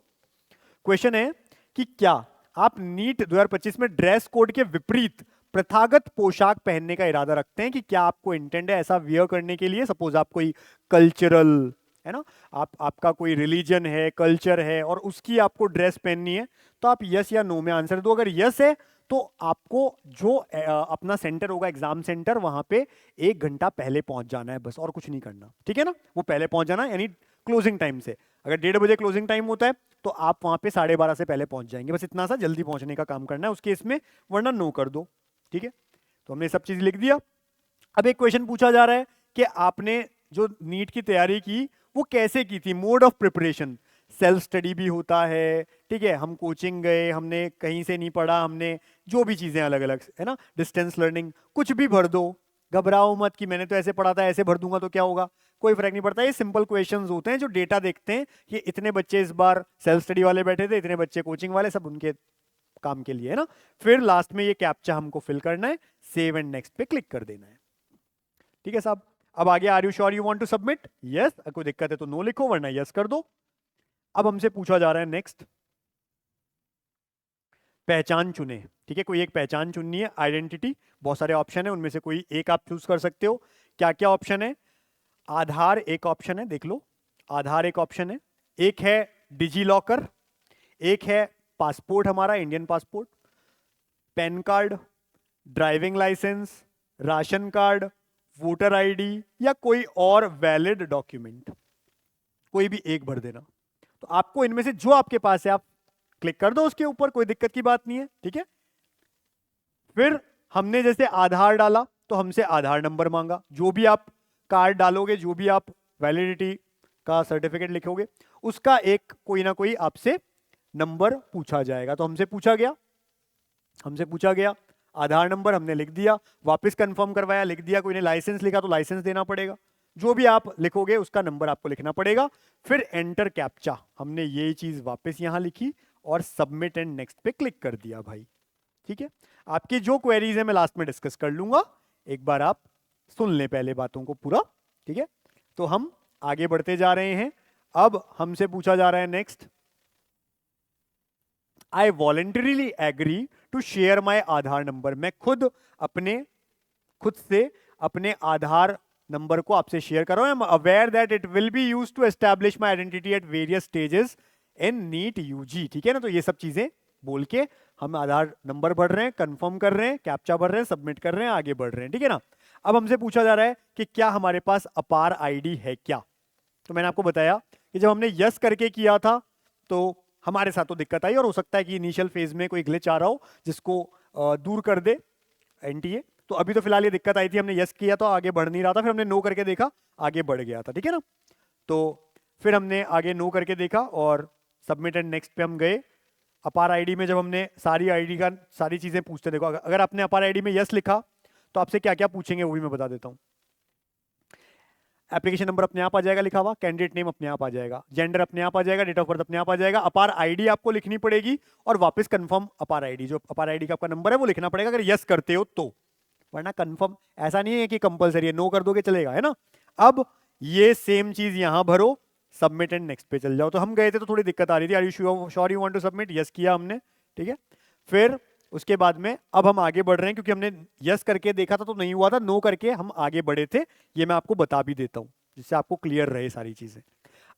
क्वेश्चन है कि क्या आप नीट 2025 में ड्रेस कोड के विपरीत प्रथागत पोशाक पहनने का इरादा रखते हैं, कि क्या आपको इंटेंट है ऐसा वियर करने के लिए, सपोज आप कोई कल्चरल, है ना, आपका कोई रिलीजन है, कल्चर है और उसकी आपको ड्रेस पहननी है, तो आप यस या नो में आंसर दो। अगर यस है तो आपको जो अपना सेंटर होगा, एग्जाम सेंटर, वहां पे 1 घंटा पहले पहुंच जाना है बस, और कुछ नहीं करना, ठीक है ना। वो पहले पहुंच जाना यानी क्लोजिंग टाइम से, अगर 1:30 बजे क्लोजिंग टाइम होता है तो आप वहां पे 12:30 से पहले पहुंच जाएंगे, बस इतना सा जल्दी पहुंचने का काम करना है उस केस में, वरना नो कर दो, ठीक है। तो हमने सब चीज लिख दिया। अब एक क्वेश्चन पूछा जा रहा है कि आपने जो नीट की तैयारी की वो कैसे की थी, mode of preparation, self study भी होता है, ठीक है, हम कोचिंग गए, हमने कहीं से नहीं पढ़ा, हमने जो भी चीजें अलग अलग, है ना, डिस्टेंस लर्निंग, कुछ भी भर दो, घबराओ मत कि मैंने तो ऐसे पढ़ा था ऐसे भर दूंगा तो क्या होगा, कोई फर्क नहीं पड़ता। ये सिंपल क्वेश्चंस होते हैं जो डेटा देखते हैं कि इतने बच्चे इस बार सेल्फ स्टडी वाले बैठे थे, इतने बच्चे कोचिंग वाले, सब उनके काम के लिए, है ना। फिर लास्ट में ये कैप्चा हमको फिल करना है, सेव एंड नेक्स्ट पे क्लिक कर देना है, ठीक है साहब। अब आगे, are you sure you want to submit, yes, कोई दिक्कत है तो नो लिखो वरना यस कर दो। अब हमसे पूछा जा रहा है नेक्स्ट, पहचान चुने, ठीक है, कोई एक पहचान चुननी है, आइडेंटिटी, बहुत सारे ऑप्शन है, उनमें से कोई एक आप चूज कर सकते हो। क्या क्या ऑप्शन है, आधार एक ऑप्शन है, देख लो, आधार एक ऑप्शन है, एक है डिजी लॉकर, एक है पासपोर्ट हमारा Indian passport, PAN card, driving licence, ration card, voter ID, या कोई और वैलिड डॉक्यूमेंट, कोई भी एक भर देना। तो आपको इनमें से जो आपके पास है आप क्लिक कर दो उसके ऊपर, कोई दिक्कत की बात नहीं है, ठीक है। फिर हमने जैसे आधार डाला तो हमसे आधार नंबर मांगा, जो भी आप कार्ड डालोगे, जो भी आप वैलिडिटी का सर्टिफिकेट लिखोगे, उसका एक कोई ना कोई आपसे नंबर पूछा जाएगा। तो हमसे पूछा गया आधार नंबर, हमने लिख दिया, वापस कंफर्म करवाया, लिख दिया, कोई ने लाइसेंस लिखा तो लाइसेंस देना पड़ेगा, जो भी आप लिखोगे उसका नंबर आपको लिखना पड़ेगा। फिर एंटर कैप्चा, हमने ये चीज वापस यहां लिखी और सबमिट एंड नेक्स्ट पे क्लिक कर दिया भाई, ठीक है। आपकी जो क्वेरीज है मैं लास्ट में डिस्कस कर लूंगा, एक बार आप सुन लें पहले बातों को पूरा, ठीक है। तो हम आगे बढ़ते जा रहे हैं। अब हमसे पूछा जा रहा है next, I voluntarily agree to share my Aadhaar number. मैं खुद से अपने आधार नंबर को आपसे शेयर कर रहा हूं। I am aware that it will be used to establish my identity at various stages in NEET UG. ठीक है ना, तो ये सब चीजें बोल के हम आधार नंबर भर रहे हैं, कंफर्म कर रहे हैं, कैप्चा भर रहे हैं, सबमिट कर रहे हैं, आगे बढ़ रहे हैं। ठीक है ना। अब हमसे पूछा जा रहा है कि क्या हमारे पास अपार आईडी है क्या। तो मैंने आपको बताया कि जब हमने यस करके किया था तो हमारे साथ तो दिक्कत आई, और हो सकता है कि इनिशियल फेज में कोई ग्लिच आ रहा हो जिसको दूर कर दे एनटीए। तो अभी तो फिलहाल ये दिक्कत आई थी, हमने यस किया तो आगे बढ़ नहीं रहा था, फिर हमने नो करके देखा, आगे बढ़ गया था। ठीक है ना। तो फिर हमने आगे नो करके देखा और सबमिट एंड नेक्स्ट पे हम गए। अपार आईडी में जब हमने सारी आईडी का सारी चीजें पूछते, देखो अगर आपने अपार आईडी में यस लिखा तो आपसे क्या क्या पूछेंगे वो भी मैं बता देता हूं। एप्लीकेशन नंबर अपने आप आ जाएगा लिखा हुआ, कैंडिडेट नेम अपने आप आ जाएगा, जेंडर अपने आप आ जाएगा, डेट ऑफ बर्थ अपने आप आ जाएगा, अपार आईडी आपको लिखनी पड़ेगी और वापस कंफर्म अपार आईडी, जो अपार आईडी का आपका नंबर है वो लिखना पड़ेगा अगर यस करते हो तो, वरना कंफर्म ऐसा नहीं है कि कंपलसरी है, नो कर दोगे चलेगा, है ना। अब ये सेम चीज यहां भरो, सबमिट एंड नेक्स्ट पे चल जाओ। तो हम गए थे तो थोड़ी दिक्कत आ रही थी, are you sure you want to submit, yes किया हमने। ठीक है, फिर उसके बाद में अब हम आगे बढ़ रहे हैं क्योंकि हमने यस करके देखा था तो नहीं हुआ था, नो करके हम आगे बढ़े थे, ये मैं आपको बता भी देता हूं जिससे आपको क्लियर रहे सारी चीजें।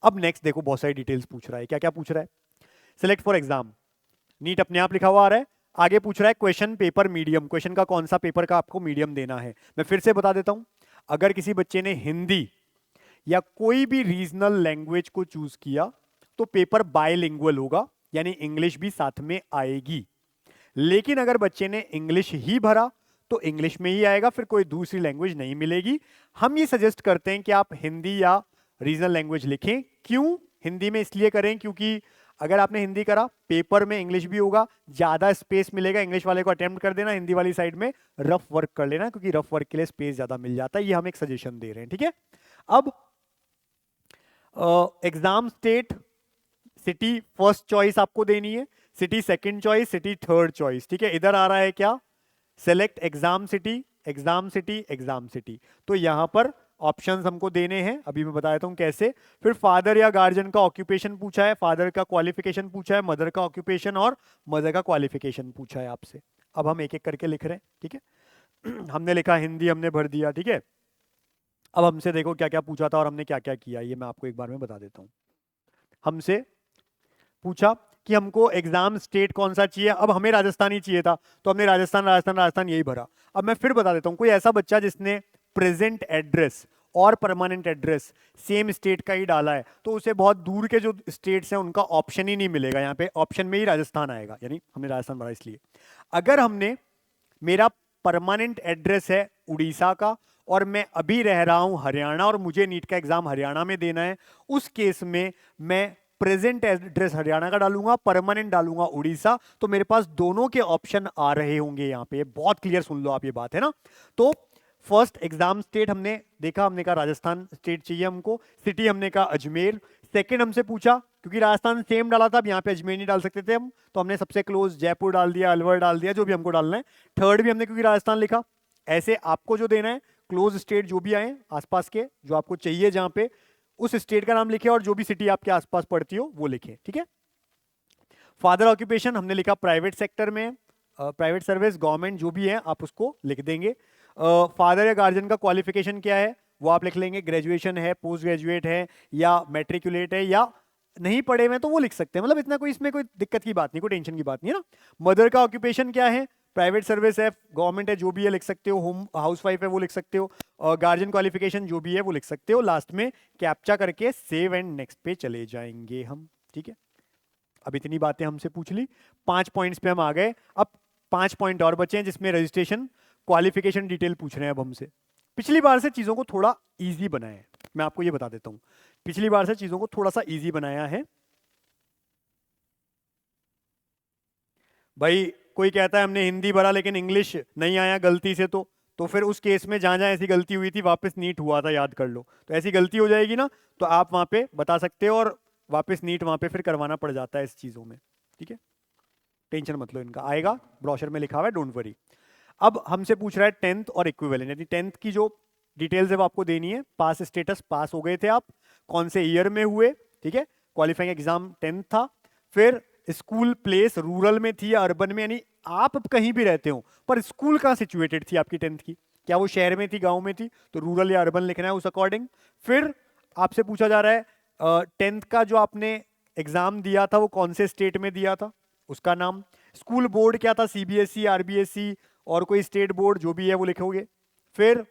अब नेक्स्ट देखो बहुत सारी डिटेल्स पूछ रहा है, क्या क्या पूछ रहा है। सिलेक्ट फॉर एग्जाम, नीट अपने आप लिखा हुआ आ रहा है। आगे पूछ रहा है क्वेश्चन पेपर मीडियम, क्वेश्चन का कौन सा पेपर का आपको मीडियम देना है। मैं फिर से बता देता हूं, अगर किसी बच्चे ने हिंदी या कोई भी रीजनल लैंग्वेज को चूज किया तो पेपर बायलिंगुअल होगा, यानी इंग्लिश भी साथ में आएगी। लेकिन अगर बच्चे ने इंग्लिश ही भरा तो इंग्लिश में ही आएगा, फिर कोई दूसरी लैंग्वेज नहीं मिलेगी। हम ये सजेस्ट करते हैं कि आप हिंदी या रीजनल लैंग्वेज लिखें। क्यों हिंदी में इसलिए करें क्योंकि अगर आपने हिंदी करा पेपर में इंग्लिश भी होगा, ज्यादा स्पेस मिलेगा, इंग्लिश वाले को अटेम्प्ट कर देना, हिंदी वाली साइड में रफ वर्क कर लेना क्योंकि रफ वर्क के लिए स्पेस ज्यादा मिल जाता है। ये हम एक सजेशन दे रहे हैं। ठीक है, अब exam state, city first choice आपको देनी है, city second choice, city third choice. ठीक है, इधर आ रहा है क्या, select exam city, exam city, exam city. तो यहां पर ऑप्शंस हमको देने हैं, अभी मैं बता देता हूं कैसे। फिर फादर या गार्जियन का ऑक्यूपेशन पूछा है, फादर का क्वालिफिकेशन पूछा है, मदर का ऑक्यूपेशन और मदर का क्वालिफिकेशन पूछा है आपसे। अब हम एक एक करके लिख रहे हैं। ठीक है हमने लिखा हिंदी, हमने भर दिया। ठीक है, अब हमसे देखो क्या क्या पूछा था और हमने क्या क्या किया, ये मैं आपको एक बार में बता देता हूं। हमसे पूछा कि हमको एग्जाम स्टेट कौन सा चाहिए, अब हमें राजस्थान ही चाहिए था तो हमने राजस्थान राजस्थान राजस्थान यही भरा। अब मैं फिर बता देता हूं, कोई ऐसा बच्चा जिसने प्रेजेंट एड्रेस और परमानेंट एड्रेस सेम स्टेट का ही डाला है तो उसे बहुत दूर के जो स्टेट्स हैं उनका ऑप्शन ही नहीं मिलेगा, यहाँ पे ऑप्शन में ही राजस्थान आएगा, यानी हमने राजस्थान भरा इसलिए। अगर हमने, मेरा परमानेंट एड्रेस है उड़ीसा का और मैं अभी रह रहा हूं हरियाणा और मुझे नीट का एग्जाम हरियाणा में देना है, उस केस में मैं प्रेजेंट एड्रेस हरियाणा का डालूंगा, परमानेंट डालूंगा उड़ीसा, तो मेरे पास दोनों के ऑप्शन आ रहे होंगे। यहां पे बहुत क्लियर सुन लो आप ये बात, है ना। तो फर्स्ट एग्जाम स्टेट हमने देखा, हमने कहा राजस्थान स्टेट चाहिए हमको, सिटी हमने कहा अजमेर। सेकंड हमसे पूछा, क्योंकि राजस्थान सेम डाला था, अब यहाँ पे अजमेर नहीं डाल सकते थे हम, तो हमने सबसे क्लोज जयपुर डाल दिया, अलवर डाल दिया, जो भी हमको डालना है। थर्ड भी हमने क्योंकि राजस्थान लिखा। ऐसे आपको जो देना है क्लोज स्टेट जो भी आए आसपास के, जो आपको चाहिए जहां पे, उस स्टेट का नाम लिखे और जो भी सिटी आपके आसपास पड़ती हो वो लिखे। ठीक है, फादर ऑक्यूपेशन हमने लिखा प्राइवेट सेक्टर में, प्राइवेट सर्विस, गवर्नमेंट जो भी है आप उसको लिख देंगे। फादर या गार्जियन का क्वालिफिकेशन क्या है वो आप लिख लेंगे, ग्रेजुएशन है, पोस्ट ग्रेजुएट है या मैट्रिकुलेट है, या नहीं पढ़े हुए तो वो लिख सकते हैं, मतलब इतना कोई इसमें कोई दिक्कत की बात नहीं, कोई टेंशन की बात नहीं है ना। मदर का ऑक्यूपेशन क्या है, प्राइवेट सर्विस है, गवर्नमेंट है, जो भी है लिख सकते हो, होम हाउस वाइफ है वो लिख सकते हो, और गार्जियन क्वालिफिकेशन जो भी है वो लिख सकते हो। लास्ट में कैप्चा करके सेव एंड नेक्स्ट पे चले जाएंगे हम। ठीक है, अब इतनी बातें हमसे पूछ ली, 5 पॉइंट्स पे हम आ गए। अब 5 पॉइंट और बचे हैं जिसमें रजिस्ट्रेशन, क्वालिफिकेशन डिटेल पूछ रहे हैं अब हमसे। पिछली बार से चीजों को थोड़ा इजी बनाया है, मैं आपको ये बता देता हूं, पिछली बार से चीजों को थोड़ा सा इजी बनाया है। भाई कोई कहता है हमने हिंदी भरा लेकिन इंग्लिश नहीं आया गलती से, तो फिर उस केस में जहां जहां ऐसी गलती हुई थी वापस नीट हुआ था, याद कर लो। तो ऐसी गलती हो जाएगी ना तो आप वहां पे बता सकते हो और वापस नीट वहां पे फिर करवाना पड़ जाता है इस चीजों में। ठीक है, टेंशन मत लो, इनका आएगा, ब्रोशर में लिखा हुआ है, डोंट वरी। अब हमसे पूछ रहा है 10th और इक्विवेलेंट, यानी 10th की जो डिटेल्स है वो आपको देनी है। पास स्टेटस, पास हो गए थे आप, कौन से ईयर में हुए, ठीक है। क्वालिफाइंग एग्जाम 10th था। फिर स्कूल प्लेस रूरल में थी या अर्बन में, यानी आप अब कहीं भी रहते हो पर स्कूल कहाँ सिचुएटेड थी आपकी 10th की, क्या वो शहर में थी गांव में थी, तो रूरल या अर्बन लिखना है उस अकॉर्डिंग। फिर आपसे पूछा जा रहा है 10th का जो आपने एग्जाम दिया था वो कौन से स्टेट में दिया था, उसका नाम। स्कूल बोर्ड क्या था, सीबीएसई, आरबीएसई और कोई स्टेट बोर्ड जो भी है वो लिखोगे। फिर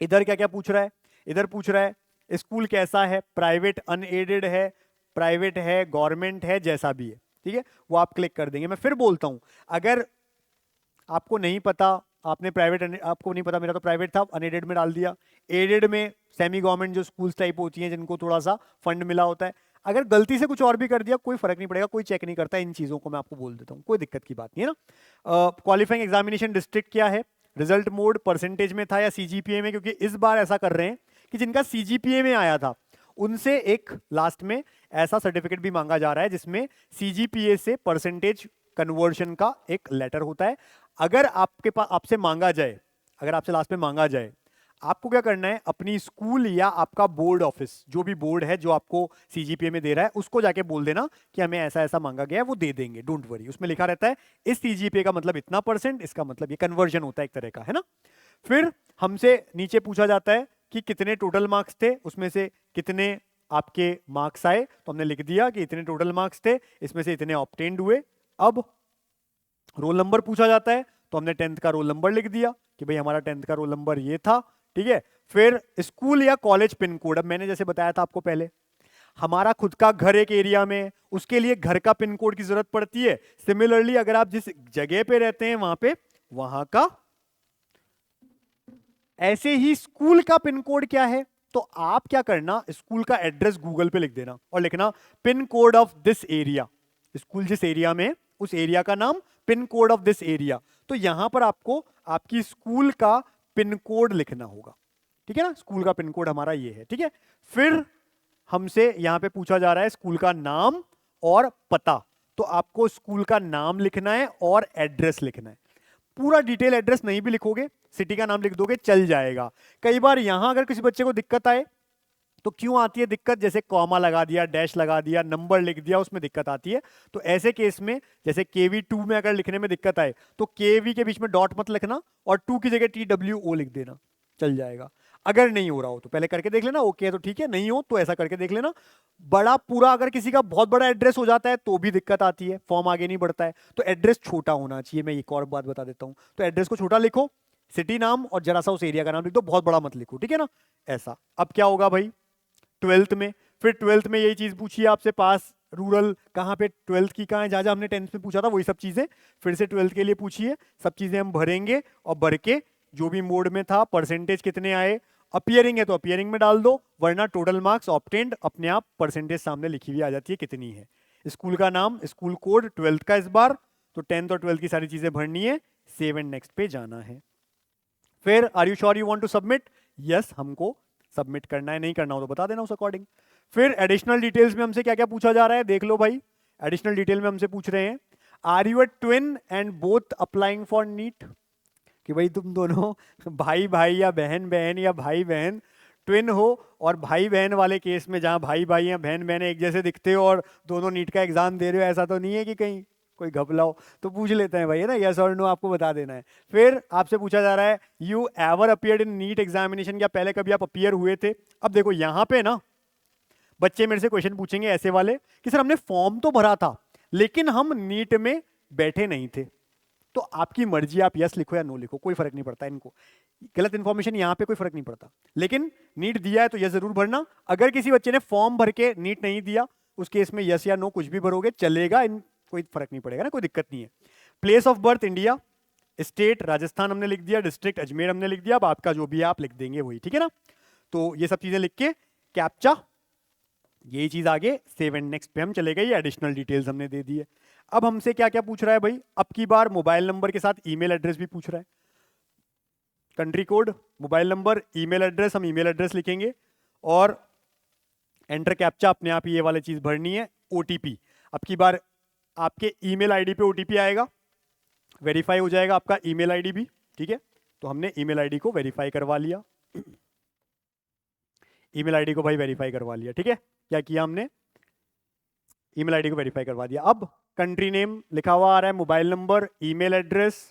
इधर क्या क्या पूछ रहा है, इधर पूछ रहा है स्कूल कैसा है, प्राइवेट अनएडेड है, प्राइवेट है, गवर्नमेंट है, जैसा भी है, ठीक है, वो आप क्लिक कर देंगे। मैं फिर बोलता हूं, अगर आपको नहीं पता, आपने प्राइवेट, आपको नहीं पता, मेरा तो प्राइवेट था, अनएडेड में डाल दिया। एडेड में सेमी गवर्नमेंट जो स्कूल्स टाइप होती हैं जिनको थोड़ा सा फंड मिला होता है। अगर गलती से कुछ और भी कर दिया कोई फर्क नहीं पड़ेगा, कोई चेक नहीं करता इन चीजों को, मैं आपको बोल देता हूँ, कोई दिक्कत की बात नहीं है ना। क्वालिफाइंग एग्जामिनेशन डिस्ट्रिक्ट क्या है, रिजल्ट मोड परसेंटेज में था या सीजीपीए में, क्योंकि इस बार ऐसा कर रहे हैं कि जिनका सीजीपीए में आया था उनसे एक लास्ट में ऐसा सर्टिफिकेट भी मांगा जा रहा है जिसमें सीजीपीए से परसेंटेज कन्वर्शन का एक लेटर होता है। अगर आपके पास, आपसे मांगा जाए, अगर आपसे लास्ट में मांगा जाए, आपको क्या करना है, अपनी स्कूल या आपका बोर्ड ऑफिस, जो भी बोर्ड है जो आपको सीजीपीए में दे रहा है, उसको जाके बोल देना कि हमें ऐसा ऐसा मांगा गया है, वो दे देंगे, डोंट वरी। उसमें लिखा रहता है इस सीजीपीए का मतलब इतना परसेंट, इसका मतलब ये कन्वर्जन होता है एक तरह का, है ना। फिर हमसे नीचे पूछा जाता है कि कितने टोटल मार्क्स थे, उसमें से कितने आपके मार्क्स आए, तो हमने लिख दिया कि इतने टोटल मार्क्स थे, इसमें से इतने ऑब्टेन्ड हुए। अब रोल नंबर पूछा जाता है, तो हमने 10th का रोल नंबर लिख दिया कि भाई हमारा 10th का रोल नंबर ये था, ठीक है। फिर स्कूल या कॉलेज पिन कोड, अब मैंने जैसे बताया था आपको पहले, हमारा खुद का घर एक एरिया में, उसके लिए घर का पिन कोड की जरूरत पड़ती है। सिमिलरली अगर आप जिस जगह पे रहते हैं वहां पे, वहां का, ऐसे ही स्कूल का पिन कोड क्या है, तो आप क्या करना, स्कूल का एड्रेस गूगल पे लिख देना और लिखना pin code of this area, school जिस एरिया में, उस एरिया का नाम, pin code of this area. तो यहां पर आपको आपकी स्कूल का पिन कोड लिखना होगा, ठीक है ना, स्कूल का पिन कोड हमारा ये है, ठीक है। फिर हमसे यहां पे पूछा जा रहा है स्कूल का नाम और पता, तो आपको स्कूल का नाम लिखना है और एड्रेस लिखना है। पूरा डिटेल एड्रेस नहीं भी लिखोगे, सिटी का नाम लिख दोगे चल जाएगा। कई बार यहां अगर किसी बच्चे को दिक्कत आए तो क्यों आती है दिक्कत, जैसे कॉमा लगा दिया, डैश लगा दिया, नंबर लिख दिया, उसमें दिक्कत आती है। तो ऐसे केस में जैसे KV2 में अगर लिखने में दिक्कत आए तो KV के बीच में डॉट मत लिखना और 2 की जगह TWO लिख देना, चल जाएगा। अगर नहीं हो रहा हो तो पहले करके देख लेना, ओके है तो ठीक है, नहीं हो तो ऐसा करके देख लेना। बड़ा पूरा अगर किसी का बहुत बड़ा एड्रेस हो जाता है तो भी दिक्कत आती है, फॉर्म आगे नहीं बढ़ता है। तो एड्रेस छोटा होना चाहिए, मैं एक और बात बता देता हूं, तो एड्रेस को छोटा लिखो, सिटी नाम और जरा सा उस एरिया का नाम लिख दो, बहुत बड़ा मत लिखो, ठीक है ना। ऐसा अब क्या होगा भाई 12th में, फिर 12th में यही चीज पूछी आपसे, पास रूरल कहाँ पे, 12th की कहाँ है, जहाँ जहाँ हमने 10th में पूछा था वही सब चीजें फिर से 12th के लिए पूछी है। सब चीजें हम भरेंगे और भर के जो भी मोड में था, परसेंटेज कितने आए, अपियरिंग है तो अपियरिंग में डाल दो, वरना टोटल मार्क्स ऑब्टेन्ड, अपने आप परसेंटेज सामने लिखी हुई आ जाती है कितनी है। स्कूल का नाम, स्कूल कोड 12th का इस बार, तो 10th और 12th की सारी चीजें भरनी है, सेव एंड नेक्स्ट पे जाना है। फिर are you sure you want to submit, yes हमको सबमिट करना है, नहीं करना हो तो बता देना उस अकॉर्डिंग। फिर एडिशनल डिटेल्स में हमसे क्या क्या पूछा जा रहा है देख लो भाई। एडिशनल डिटेल में हमसे पूछ रहे हैं are you a twin and both applying for NEET, कि भाई तुम दोनों भाई भाई या बहन बहन या भाई बहन ट्विन हो, और भाई बहन वाले केस में जहां भाई भाई या बहन बहन एक जैसे दिखते हो और दोनों नीट का एग्जाम दे रहे हो, ऐसा तो नहीं है कि कहीं कोई घपला हो, तो पूछ लेते हैं भाई, है ना, यस और नो आपको बता देना है। फिर आपसे पूछा जा रहा है you ever appeared in NEET examination, क्या पहले कभी आप अपियर हुए थे। अब देखो यहाँ पे ना बच्चे मेरे से क्वेश्चन पूछेंगे ऐसे वाले कि सर हमने फॉर्म तो भरा था लेकिन हम नीट में बैठे नहीं थे, तो आपकी मर्जी, आप यस लिखो या नो लिखो, कोई फर्क नहीं पड़ता इनको, गलत इंफॉर्मेशन यहाँ पे कोई फर्क नहीं पड़ता। लेकिन नीट दिया है तो यस जरूर भरना। अगर किसी बच्चे ने फॉर्म भर के नीट नहीं दिया उस केस में यस या नो कुछ भी भरोगे चलेगा, कोई फर्क नहीं पड़ेगा ना, कोई दिक्कत नहीं है। Place of birth India, state Rajasthan हमने लिख दिया, डिस्ट्रिक्ट अजमेर हमने लिख दिया, अब आपका जो भी है आप लिख देंगे वही, ठीक है ना। तो ये सब चीजें लिख के कैप्चा, यही चीज आगे सेव एंड नेक्स्ट पे हम चले गए, ये एडिशनल डिटेल्स हमने दे दी है। अब हमसे क्या क्या पूछ रहा है भाई, अब की बार मोबाइल नंबर के साथ ईमेल एड्रेस भी पूछ रहा है। Country code, mobile number, email address, हम ईमेल एड्रेस लिखेंगे और एंटर कैप्चा, अपने आप ये वाली चीज भरनी है। ओटीपी, अब की बार आपके ईमेल आईडी पे ओटीपी आएगा, वेरीफाई हो जाएगा आपका ईमेल आईडी भी, ठीक है। तो हमने ईमेल आईडी को वेरीफाई करवा लिया। ईमेल आईडी को भाई वेरीफाई करवा लिया, ठीक है। क्या किया हमने, ईमेल आईडी को वेरीफाई करवा दिया। अब कंट्री नेम लिखा हुआ आ रहा है, mobile number, email address,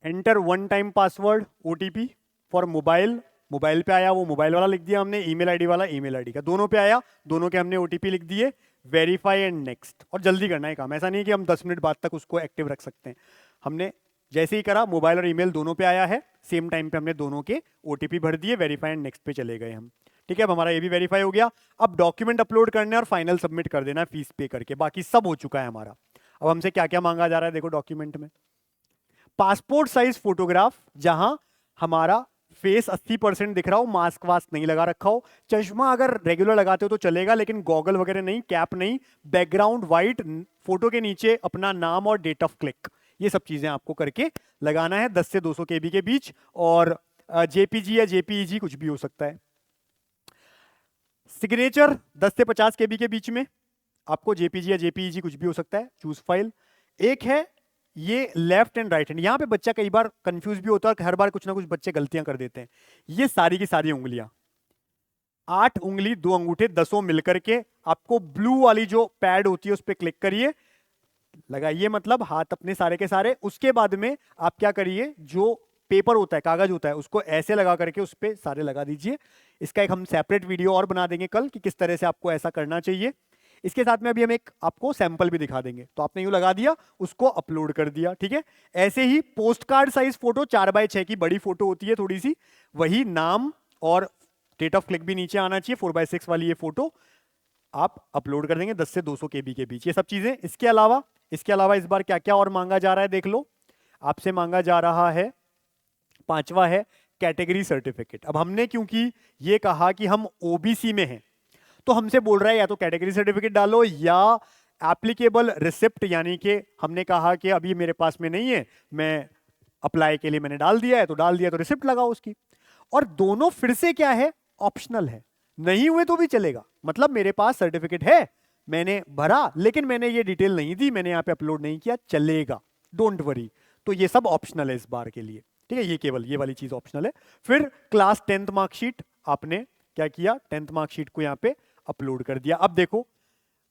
enter one time password, OTP for mobile, mobile पे आया वो मोबाइल वाला लिख दिया हमने, ईमेल आईडी वाला ईमेल आईडी का, दोनों पे आया, दोनों के हमने ओटीपी लिख दिए, वेरीफाई एंड नेक्स्ट। और जल्दी करना है काम, ऐसा नहीं कि हम 10 मिनट बाद तक उसको एक्टिव रख सकते हैं। हमने जैसे ही करा, मोबाइल और ईमेल दोनों पे आया है, सेम टाइम पे हमने दोनों के ओटीपी भर दिए, वेरीफाई एंड नेक्स्ट पे चले गए हम, ठीक है। अब हमारा ये भी वेरीफाई हो गया। अब डॉक्यूमेंट अपलोड करने और फाइनल सबमिट कर देना है फीस पे करके, बाकी सब हो चुका है हमारा। अब हमसे क्या क्या मांगा जा रहा है देखो डॉक्यूमेंट में, पासपोर्ट साइज फोटोग्राफ जहां हमारा फेस 80% दिख रहा हो, मास्क वास्क नहीं लगा रखा हो, चश्मा अगर रेगुलर लगाते हो तो चलेगा लेकिन गॉगल वगैरह नहीं, कैप नहीं, बैकग्राउंड व्हाइट, फोटो के नीचे अपना नाम और डेट ऑफ क्लिक, ये सब चीजें आपको करके लगाना है 10 से 200 केबी के बीच, और जेपीजी या जेपीईजी कुछ भी हो सकता है। सिग्नेचर 10 से 50 केबी के बीच में, आपको जेपीजी या जेपीईजी कुछ भी हो सकता है, चूज फाइल। एक है ये लेफ्ट एंड राइट हैंड, यहां पे बच्चा कई बार कंफ्यूज भी होता है, हर बार कुछ ना कुछ बच्चे गलतियां कर देते हैं। ये सारी की सारी उंगलियां, 8 उंगली 2 अंगूठे 10 मिलकर के, आपको ब्लू वाली जो पैड होती है उस पर क्लिक करिए, लगाइए मतलब हाथ अपने सारे के सारे। उसके बाद में आप क्या करिए, जो पेपर होता है, कागज होता है, उसको ऐसे लगा करके उस पर सारे लगा दीजिए। इसका एक हम सेपरेट वीडियो और बना देंगे कल कि किस तरह से आपको ऐसा करना चाहिए। इसके साथ में अभी हम एक आपको सैंपल भी दिखा देंगे। तो आपने यूं लगा दिया, उसको अपलोड कर दिया, ठीक है। ऐसे ही post card size photo 4x6 की बड़ी फोटो होती है थोड़ी सी, वही नाम और डेट ऑफ क्लिक भी नीचे आना चाहिए, 4x6 वाली ये फोटो आप अपलोड कर देंगे 10 से 200 केबी के बीच, ये सब चीजें। इसके अलावा इस बार क्या क्या और मांगा जा रहा है देख लो। आपसे मांगा जा रहा है, 5वां है कैटेगरी सर्टिफिकेट। अब हमने क्योंकि ये कहा कि हम ओबीसी में हैं, तो हमसे बोल रहा है या तो कैटेगरी सर्टिफिकेट डालो या एप्लीकेबल रिसिप्ट, यानी कि हमने कहा कि अभी मेरे पास में नहीं है, मैं अप्लाई के लिए मैंने डाल दिया है, तो डाल दिया तो रिसिप्ट लगाओ उसकी। और दोनों फिर से क्या है, ऑप्शनल है, नहीं हुए तो भी चलेगा। मतलब मेरे पास सर्टिफिकेट है, मैंने भरा लेकिन मैंने ये डिटेल नहीं दी, मैंने यहां पे अपलोड नहीं किया, चलेगा, डोंट वरी। तो ये सब ऑप्शनल है इस बार के लिए, ठीक है। ये केवल ये वाली चीज ऑप्शनल है। फिर क्लास 10th मार्कशीट, आपने क्या किया, 10th मार्कशीट को यहां पे अपलोड कर दिया। अब देखो,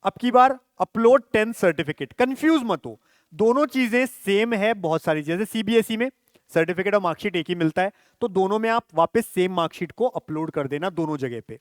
अब की बार अपलोड 10th सर्टिफिकेट, कंफ्यूज मत हो, दोनों चीजें सेम है। बहुत सारी चीजें सीबीएसई में सर्टिफिकेट और मार्कशीट एक ही मिलता है, तो दोनों में आप वापस सेम मार्कशीट को अपलोड कर देना दोनों जगह पे।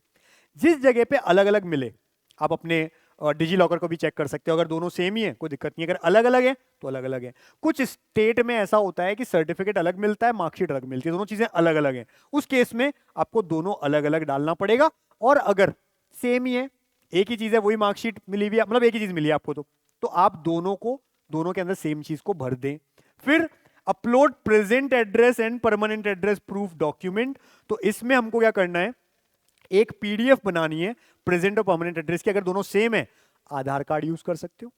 जिस जगह पे अलग अलग मिले, आप अपने डिजी लॉकर को भी चेक कर सकते हो, अगर दोनों सेम ही है कोई दिक्कत नहीं, अगर अलग अलग है तो अलग अलग है। कुछ स्टेट में ऐसा होता है कि सर्टिफिकेट अलग मिलता है, मार्कशीट अलग मिलती है, दोनों चीजें अलग अलग हैं, उस केस में आपको दोनों अलग अलग डालना पड़ेगा। और अगर सेम ही है, एक ही चीज है, वही मार्कशीट मिली हुई है, मतलब एक ही चीज मिली है आपको, तो आप दोनों के अंदर सेम चीज को भर दें। फिर upload present address and permanent address proof document, तो इसमें हमको क्या करना है, एक पीडीएफ बनानी है प्रेजेंट और परमानेंट एड्रेस की। अगर दोनों सेम है, आधार कार्ड यूज कर सकते हो,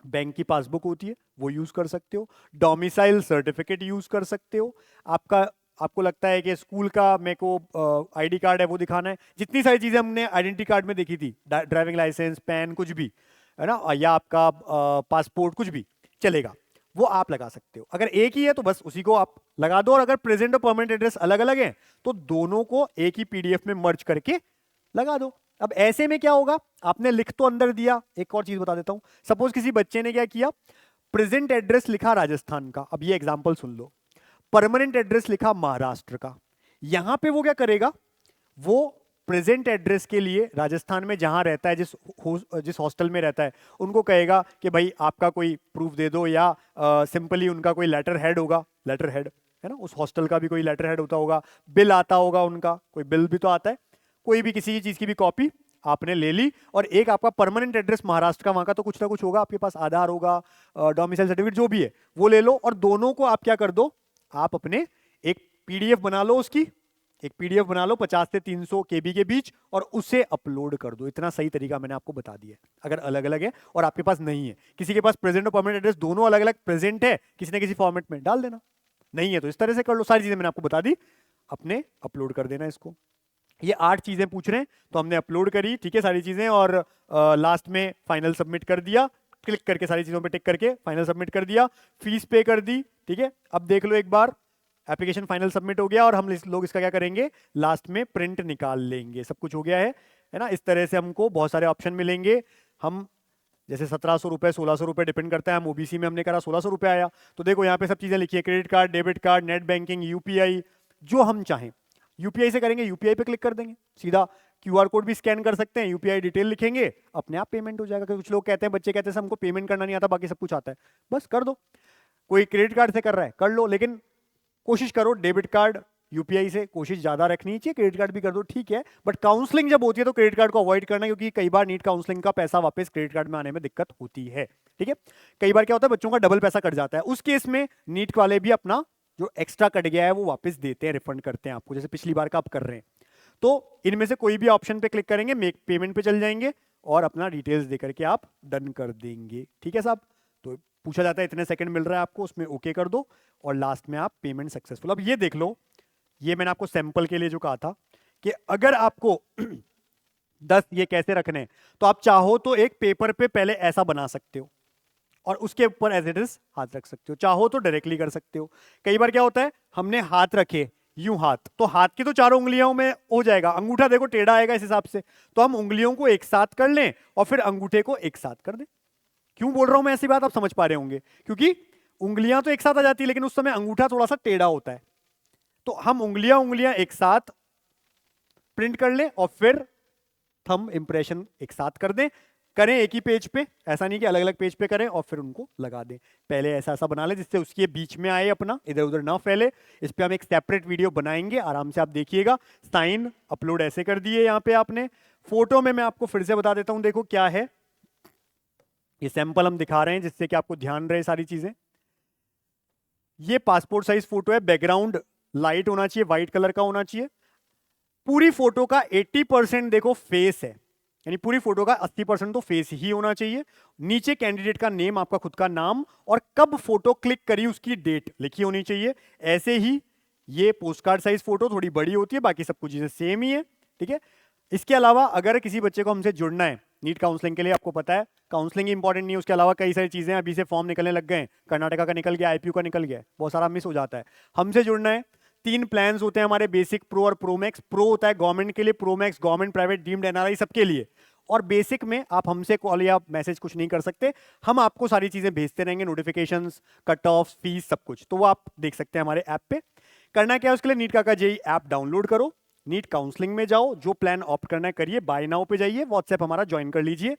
बैंक की पासबुक होती है वो यूज कर सकते हो, डोमिसाइल सर्टिफिकेट यूज कर सकते हो, आपको लगता है कि स्कूल का मेरे को आईडी कार्ड है वो दिखाना है, जितनी सारी चीजें हमने आइडेंटिटी कार्ड में देखी थी, ड्राइविंग लाइसेंस, पैन, कुछ भी है ना, या आपका पासपोर्ट, कुछ भी चलेगा, वो आप लगा सकते हो। अगर एक ही है तो बस उसी को आप लगा दो, और अगर प्रेजेंट और परमानेंट एड्रेस अलग अलग है तो दोनों को एक ही पीडीएफ में मर्ज करके लगा दो। अब ऐसे में क्या होगा, आपने लिख तो अंदर दिया, एक और चीज बता देता हूं, सपोज किसी बच्चे ने क्या किया, प्रेजेंट एड्रेस लिखा राजस्थान का, अब ये एग्जांपल सुन लो, परमानेंट एड्रेस लिखा महाराष्ट्र का, यहां पे वो क्या करेगा, वो प्रेजेंट एड्रेस के लिए राजस्थान में जहां रहता है, जिस हॉस्टल में रहता है, उनको कहेगा कि भाई आपका कोई प्रूफ दे दो, या सिंपली उनका कोई लेटर हेड होगा, लेटर हेड है ना, उस हॉस्टल का भी कोई लेटर हेड होता होगा, बिल आता होगा उनका, कोई बिल भी तो आता है, कोई भी किसी चीज की भी कॉपी आपने ले ली, और एक आपका परमानेंट एड्रेस महाराष्ट्र का, वहां का तो कुछ ना कुछ होगा आपके पास, आधार होगा, डोमिसाइल सर्टिफिकेट जो भी है वो ले लो, और दोनों को आप क्या कर दो, आप अपने एक पीडीएफ बना लो, उसकी एक पीडीएफ बना लो 50 से 300 केबी के बीच, और उसे अपलोड कर दो। इतना सही तरीका मैंने आपको बता दिया। अगर अलग अलग है और आपके पास नहीं है, किसी के पास प्रेजेंट और परमानेंट एड्रेस दोनों अलग अलग प्रेजेंट है, किसी न किसी फॉर्मेट में डाल देना, नहीं है तो इस तरह से कर लो। सारी चीजें मैंने आपको बता दी, अपने अपलोड कर देना इसको। ये 8 चीजें पूछ रहे हैं तो हमने अपलोड करी, ठीक है, सारी चीजें, और लास्ट में फाइनल सबमिट कर दिया, क्लिक करके सारी चीजों पे टिक करके फाइनल सबमिट कर दिया, फीस पे कर दी, ठीक है। अब देख लो एक बार, एप्लीकेशन फाइनल सबमिट हो गया और हम लोग इसका क्या करेंगे, लास्ट में प्रिंट निकाल लेंगे। सब कुछ हो गया है ना। इस तरह से हमको बहुत सारे ऑप्शन मिलेंगे। हम जैसे 1700 रुपए 1600 रुपए डिपेंड करता है, हम ओबीसी में हमने करा 1600 रुपए आया। तो देखो यहाँ पे सब चीजें लिखी है, credit card, debit card, net banking, UPI, जो हम चाहें यूपीआई से करेंगे, यूपीआई पे क्लिक कर देंगे, सीधा क्यूआर कोड भी स्कैन कर सकते हैं, यूपीआई डिटेल लिखेंगे, अपने आप पेमेंट हो जाएगा। कुछ लोग कहते हैं, बच्चे कहते हैं हमको पेमेंट करना नहीं आता, बाकी सब कुछ आता है, बस कर दो। कोई क्रेडिट कार्ड से कर रहा है कर लो, लेकिन कोशिश करो डेबिट कार्ड यूपीआई से कोशिश ज्यादा रखनी चाहिए। क्रेडिट कार्ड भी कर दो ठीक है, बट काउंसलिंग जब होती है तो क्रेडिट कार्ड को अवॉइड करना, क्योंकि कई बार नीट काउंसलिंग का पैसा वापस क्रेडिट कार्ड में आने में दिक्कत होती है। ठीक है, कई बार क्या होता है बच्चों का डबल पैसा कट जाता है, उस केस में नीट वाले भी अपना जो एक्स्ट्रा कट गया है वो वापस देते हैं, रिफंड करते हैं आपको, जैसे पिछली बार का आप कर रहे हैं। तो इनमें से कोई भी ऑप्शन पे क्लिक करेंगे, मेक पेमेंट पे चल जाएंगे और अपना डिटेल्स देकर के आप डन कर देंगे। ठीक है साहब, तो पूछा जाता है इतने सेकंड मिल रहा है आपको, उसमें ओके कर दो और लास्ट में आप पेमेंट सक्सेसफुल। अब ये देख लो, ये मैंने आपको सैंपल के लिए जो कहा था कि अगर आपको 10 ये कैसे रखने हैं, तो आप चाहो तो एक पेपर पे पहले ऐसा बना सकते हो और उसके ऊपर एज इट इज हाथ रख सकते हो, चाहो तो डायरेक्टली कर सकते हो। कई बार क्या होता है, हमने हाथ रखे यूं, हाथ तो हाथ की तो चारों उंगलियों में हो जाएगा, अंगूठा देखो टेढ़ा आएगा इस हिसाब से, तो हम उंगलियों को एक साथ कर लें और फिर अंगूठे को एक साथ कर दें। क्यों बोल रहा हूं मैं ऐसी बात, आप समझ पा रहे होंगे, क्योंकि उंगलियां तो एक साथ आ जाती है लेकिन उस समय अंगूठा थोड़ा सा टेढ़ा होता है, तो हम उंगलियां उंगलियां एक साथ प्रिंट कर लें और फिर थंब इंप्रेशन एक साथ कर दें। करें एक ही पेज पे, ऐसा नहीं कि अलग अलग पेज पे करें और फिर उनको लगा दें। पहले ऐसा ऐसा बना ले जिससे उसके बीच में आए, अपना इधर उधर ना फैले। इस पे हम एक सेपरेट वीडियो बनाएंगे, आराम से आप देखिएगा। साइन अपलोड ऐसे कर दिए यहाँ पे आपने। फोटो में मैं आपको फिर से बता देता हूं, देखो क्या है, ये सैंपल हम दिखा रहे हैं जिससे कि आपको ध्यान रहे सारी चीजें। ये पासपोर्ट साइज फोटो है, बैकग्राउंड लाइट होना चाहिए, व्हाइट कलर का होना चाहिए। पूरी फोटो का 80% देखो फेस है, यानी पूरी फोटो का 80% तो फेस ही होना चाहिए। नीचे कैंडिडेट का नेम, आपका खुद का नाम और कब फोटो क्लिक करी उसकी डेट लिखी होनी चाहिए। ऐसे ही ये पोस्टकार्ड साइज फोटो थोड़ी बड़ी होती है, बाकी सब कुछ चीजें सेम ही है। ठीक है, इसके अलावा अगर किसी बच्चे को हमसे जुड़ना है नीट काउंसलिंग के लिए, आपको पता है काउंसलिंग इंपॉर्टेंट नहीं है, उसके अलावा कई सारी चीजें अभी से फॉर्म निकलने लग गए हैं, कर्नाटका का निकल गया, आईपीयू का निकल गया, बहुत सारा मिस हो जाता है। हमसे जुड़ना है, 3 प्लान्स होते हैं हमारे, बेसिक, प्रो और प्रो मैक्स। प्रो होता है गवर्नमेंट के लिए, pro max government, private, deemed, NRI सबके लिए। और बेसिक में आप हमसे कॉल या मैसेज कुछ नहीं कर सकते, हम आपको सारी चीजें भेजते रहेंगे, नोटिफिकेशंस, कट ऑफ, फीस, सब कुछ, तो वो आप देख सकते हैं हमारे ऐप पे। करना क्या है उसके लिए, नीट काका जेई ऐप डाउनलोड करो, नीट काउंसलिंग में जाओ, जो प्लान ऑप्ट करना है करिए, बाय नाउ पे जाइए, व्हाट्सएप हमारा ज्वाइन कर लीजिए।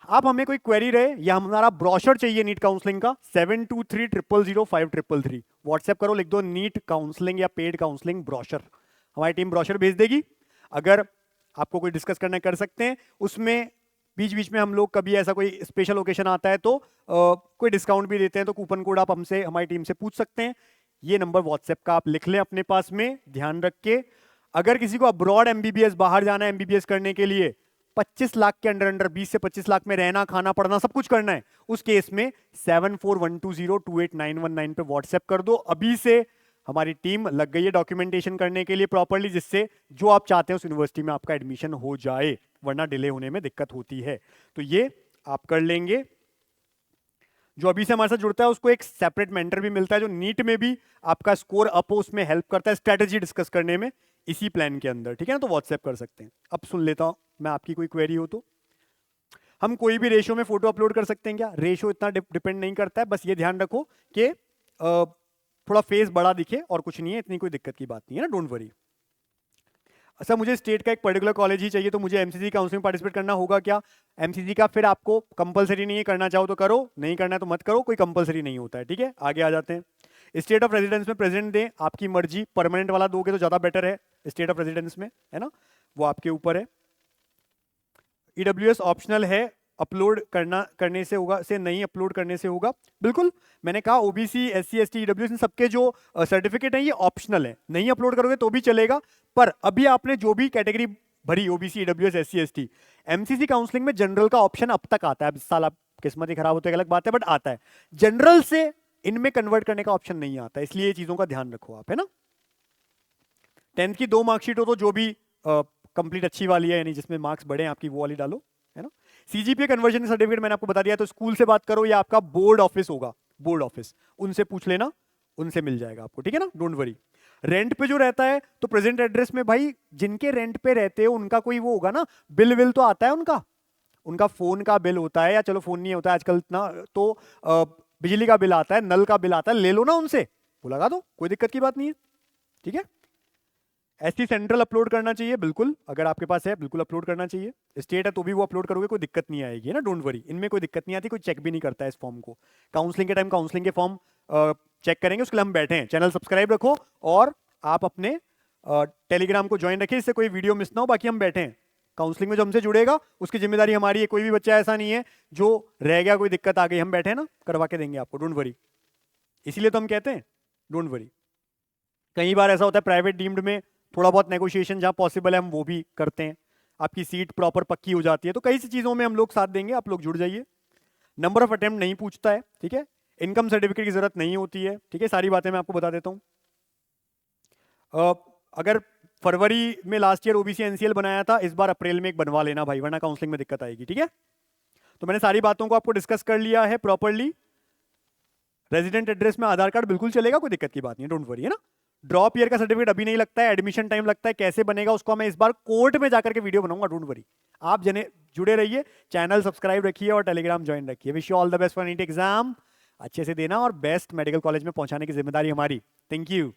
आप हमें कोई क्वेरी रहे या हमारा ब्रोशर चाहिए नीट काउंसलिंग का, 72300533 व्हाट्सएप करो, लिख दो नीट काउंसलिंग या पेड काउंसलिंग ब्रोशर, हमारी टीम ब्रोशर भेज देगी। अगर आपको कोई डिस्कस करना कर सकते हैं, उसमें बीच बीच में हम लोग कभी ऐसा कोई स्पेशल ओकेशन आता है तो कोई डिस्काउंट भी देते हैं, तो कूपन कोड आप हमसे, हमारी टीम से पूछ सकते हैं। ये नंबर व्हाट्सएप का आप लिख लें अपने पास में, ध्यान रख के। अगर किसी को अब्रॉड एमबीबीएस बाहर जाना है एमबीबीएस करने के लिए, 25 लाख के अंडर 20 से 25 लाख में रहना खाना पढ़ना सब कुछ करना है, उस केस में 7412028919 पे व्हाट्सएप कर दो। अभी से हमारी टीम लग गई है डॉक्यूमेंटेशन करने के लिए प्रॉपर्ली, जिससे जो आप चाहते हैं उस यूनिवर्सिटी में आपका एडमिशन हो जाए, वरना डिले होने में दिक्कत होती है। तो ये आप कर लेंगे। जो अभी से हमारे साथ जुड़ता है उसको एक सेपरेट मेंटर भी मिलता है, जो नीट में भी आपका स्कोर अप हो उसमें हेल्प करता है, स्ट्रेटेजी डिस्कस करने में इसी प्लान के अंदर। ठीक है ना, तो व्हाट्सएप कर सकते हैं। अब सुन लेता हूं मैं, आपकी कोई क्वेरी हो तो। हम कोई भी रेशो में फोटो अपलोड कर सकते हैं क्या? रेशो इतना डिपेंड नहीं करता है, बस ये ध्यान रखो कि थोड़ा फेस बड़ा दिखे और कुछ नहीं है, इतनी कोई दिक्कत की बात नहीं है ना, डोंट वरी। अच्छा, मुझे स्टेट का एक पर्टिकुलर कॉलेज ही चाहिए, तो मुझे एमसीसी काउंसलिंग पार्टिसिपेट करना होगा क्या? एमसीसी का फिर आपको कंपलसरी नहीं है, करना चाहो तो करो, नहीं करना है तो मत करो, कोई कंपलसरी नहीं होता है। ठीक है, आगे आ जाते हैं। स्टेट ऑफ रेजिडेंस में प्रेजेंट दें, आपकी मर्जी, परमानेंट वाला दोगे तो ज्यादा बेटर है स्टेट ऑफ रेजिडेंस में, है ना, वो आपके ऊपर है। ईडब्ल्यूएस ऑप्शनल है, अपलोड करने से होगा, से नहीं अपलोड करने से होगा। बिल्कुल, मैंने कहा ओबीसी, एससी, एसटी, ईडब्ल्यूएस इन सबके जो सर्टिफिकेट है ये ऑप्शनल है, नहीं अपलोड करोगे तो भी चलेगा। पर अभी आपने जो भी कैटेगरी भरी, OBC, EWS, SC, ST, MCC counselling में जनरल का ऑप्शन अब तक आता है। अब साल आप किस्मत ही खराब होती है अलग बात है, बट आता है। जनरल से इनमें कन्वर्ट करने का ऑप्शन नहीं आता, इसलिए ये चीजों का ध्यान रखो आप, है ना। 10th की 2 मार्कशीट हो तो जो भी कंप्लीट अच्छी वाली है, यानी जिसमें मार्क्स बढ़े आपकी, वो वाली डालो, है ना। सीजीपीए कन्वर्जन सर्टिफिकेट मैंने आपको बता दिया, तो स्कूल से बात करो या आपका बोर्ड ऑफिस होगा, बोर्ड ऑफिस, उनसे पूछ लेना, उनसे मिल जाएगा आपको, ठीक है ना, डोंट वरी। रेंट पे जो रहता है तो प्रेजेंट एड्रेस में भाई जिनके रेंट पे रहते हो उनका कोई वो होगा ना, बिल विल तो आता है उनका, उनका फोन का बिल होता है, या चलो फोन नहीं होता है आजकल इतना, तो बिजली का बिल आता है, नल का बिल आता है, ले लो ना उनसे, वो लगा दो, कोई दिक्कत की बात नहीं है, ठीक है। एसटी सेंट्रल अपलोड करना चाहिए बिल्कुल, अगर आपके पास है बिल्कुल अपलोड करना चाहिए। स्टेट है तो भी वो अपलोड करोगे, कोई दिक्कत नहीं आएगी, है ना, डोंट वरी, इनमें कोई दिक्कत नहीं आती, कोई चेक भी नहीं करता है इस फॉर्म को। काउंसलिंग के टाइम काउंसलिंग के फॉर्म चेक करेंगे, उसके लिए हम बैठे हैं। चैनल सब्सक्राइब रखो और आप अपने टेलीग्राम को ज्वाइन रखिए, इससे कोई वीडियो मिस ना हो, बाकी हम बैठे हैं। काउंसलिंग में जो हमसे जुड़ेगा उसकी जिम्मेदारी हमारी है, कोई भी बच्चा ऐसा नहीं है जो रह गया, कोई दिक्कत आ गई, हम बैठे हैं ना, करवा के देंगे आपको, डोंट वरी। इसीलिए तो हम कहते हैं डोंट वरी। कई बार ऐसा होता है प्राइवेट डीम्ड में थोड़ा बहुत नेगोशिएशन जहां पॉसिबल है हम वो भी करते हैं, आपकी सीट प्रॉपर पक्की हो जाती है, तो कई सी चीजों में हम लोग साथ देंगे, आप लोग जुड़ जाइए। नंबर ऑफ अटेम्प्ट नहीं पूछता है, ठीक है, इनकम सर्टिफिकेट की जरूरत नहीं होती है, ठीक है, सारी बातें मैं आपको बता देता हूं। अगर फरवरी में लास्ट ईयर ओबीसी एनसीएल बनाया था, इस बार अप्रैल में एक बनवा लेना भाई, वरना काउंसलिंग में दिक्कत आएगी, ठीक है। तो मैंने सारी बातों को आपको डिस्कस कर लिया है प्रॉपरली। रेजिडेंट एड्रेस में आधार कार्ड बिल्कुल चलेगा, कोई दिक्कत की बात नहीं है, डोंट वरी, है ना। ड्रॉप ईयर का सर्टिफिकेट अभी नहीं लगता है, एडमिशन टाइम लगता है, कैसे बनेगा उसको मैं इस बार कोर्ट में जाकर के वीडियो बनाऊंगा, डोंट वरी। आप जने जुड़े रहिए, चैनल सब्सक्राइब रखिए और टेलीग्राम ज्वाइन रखिए। Wish you all the best for NEET exam, अच्छे से देना और बेस्ट मेडिकल कॉलेज में पहुंचाने की जिम्मेदारी हमारी। Thank you.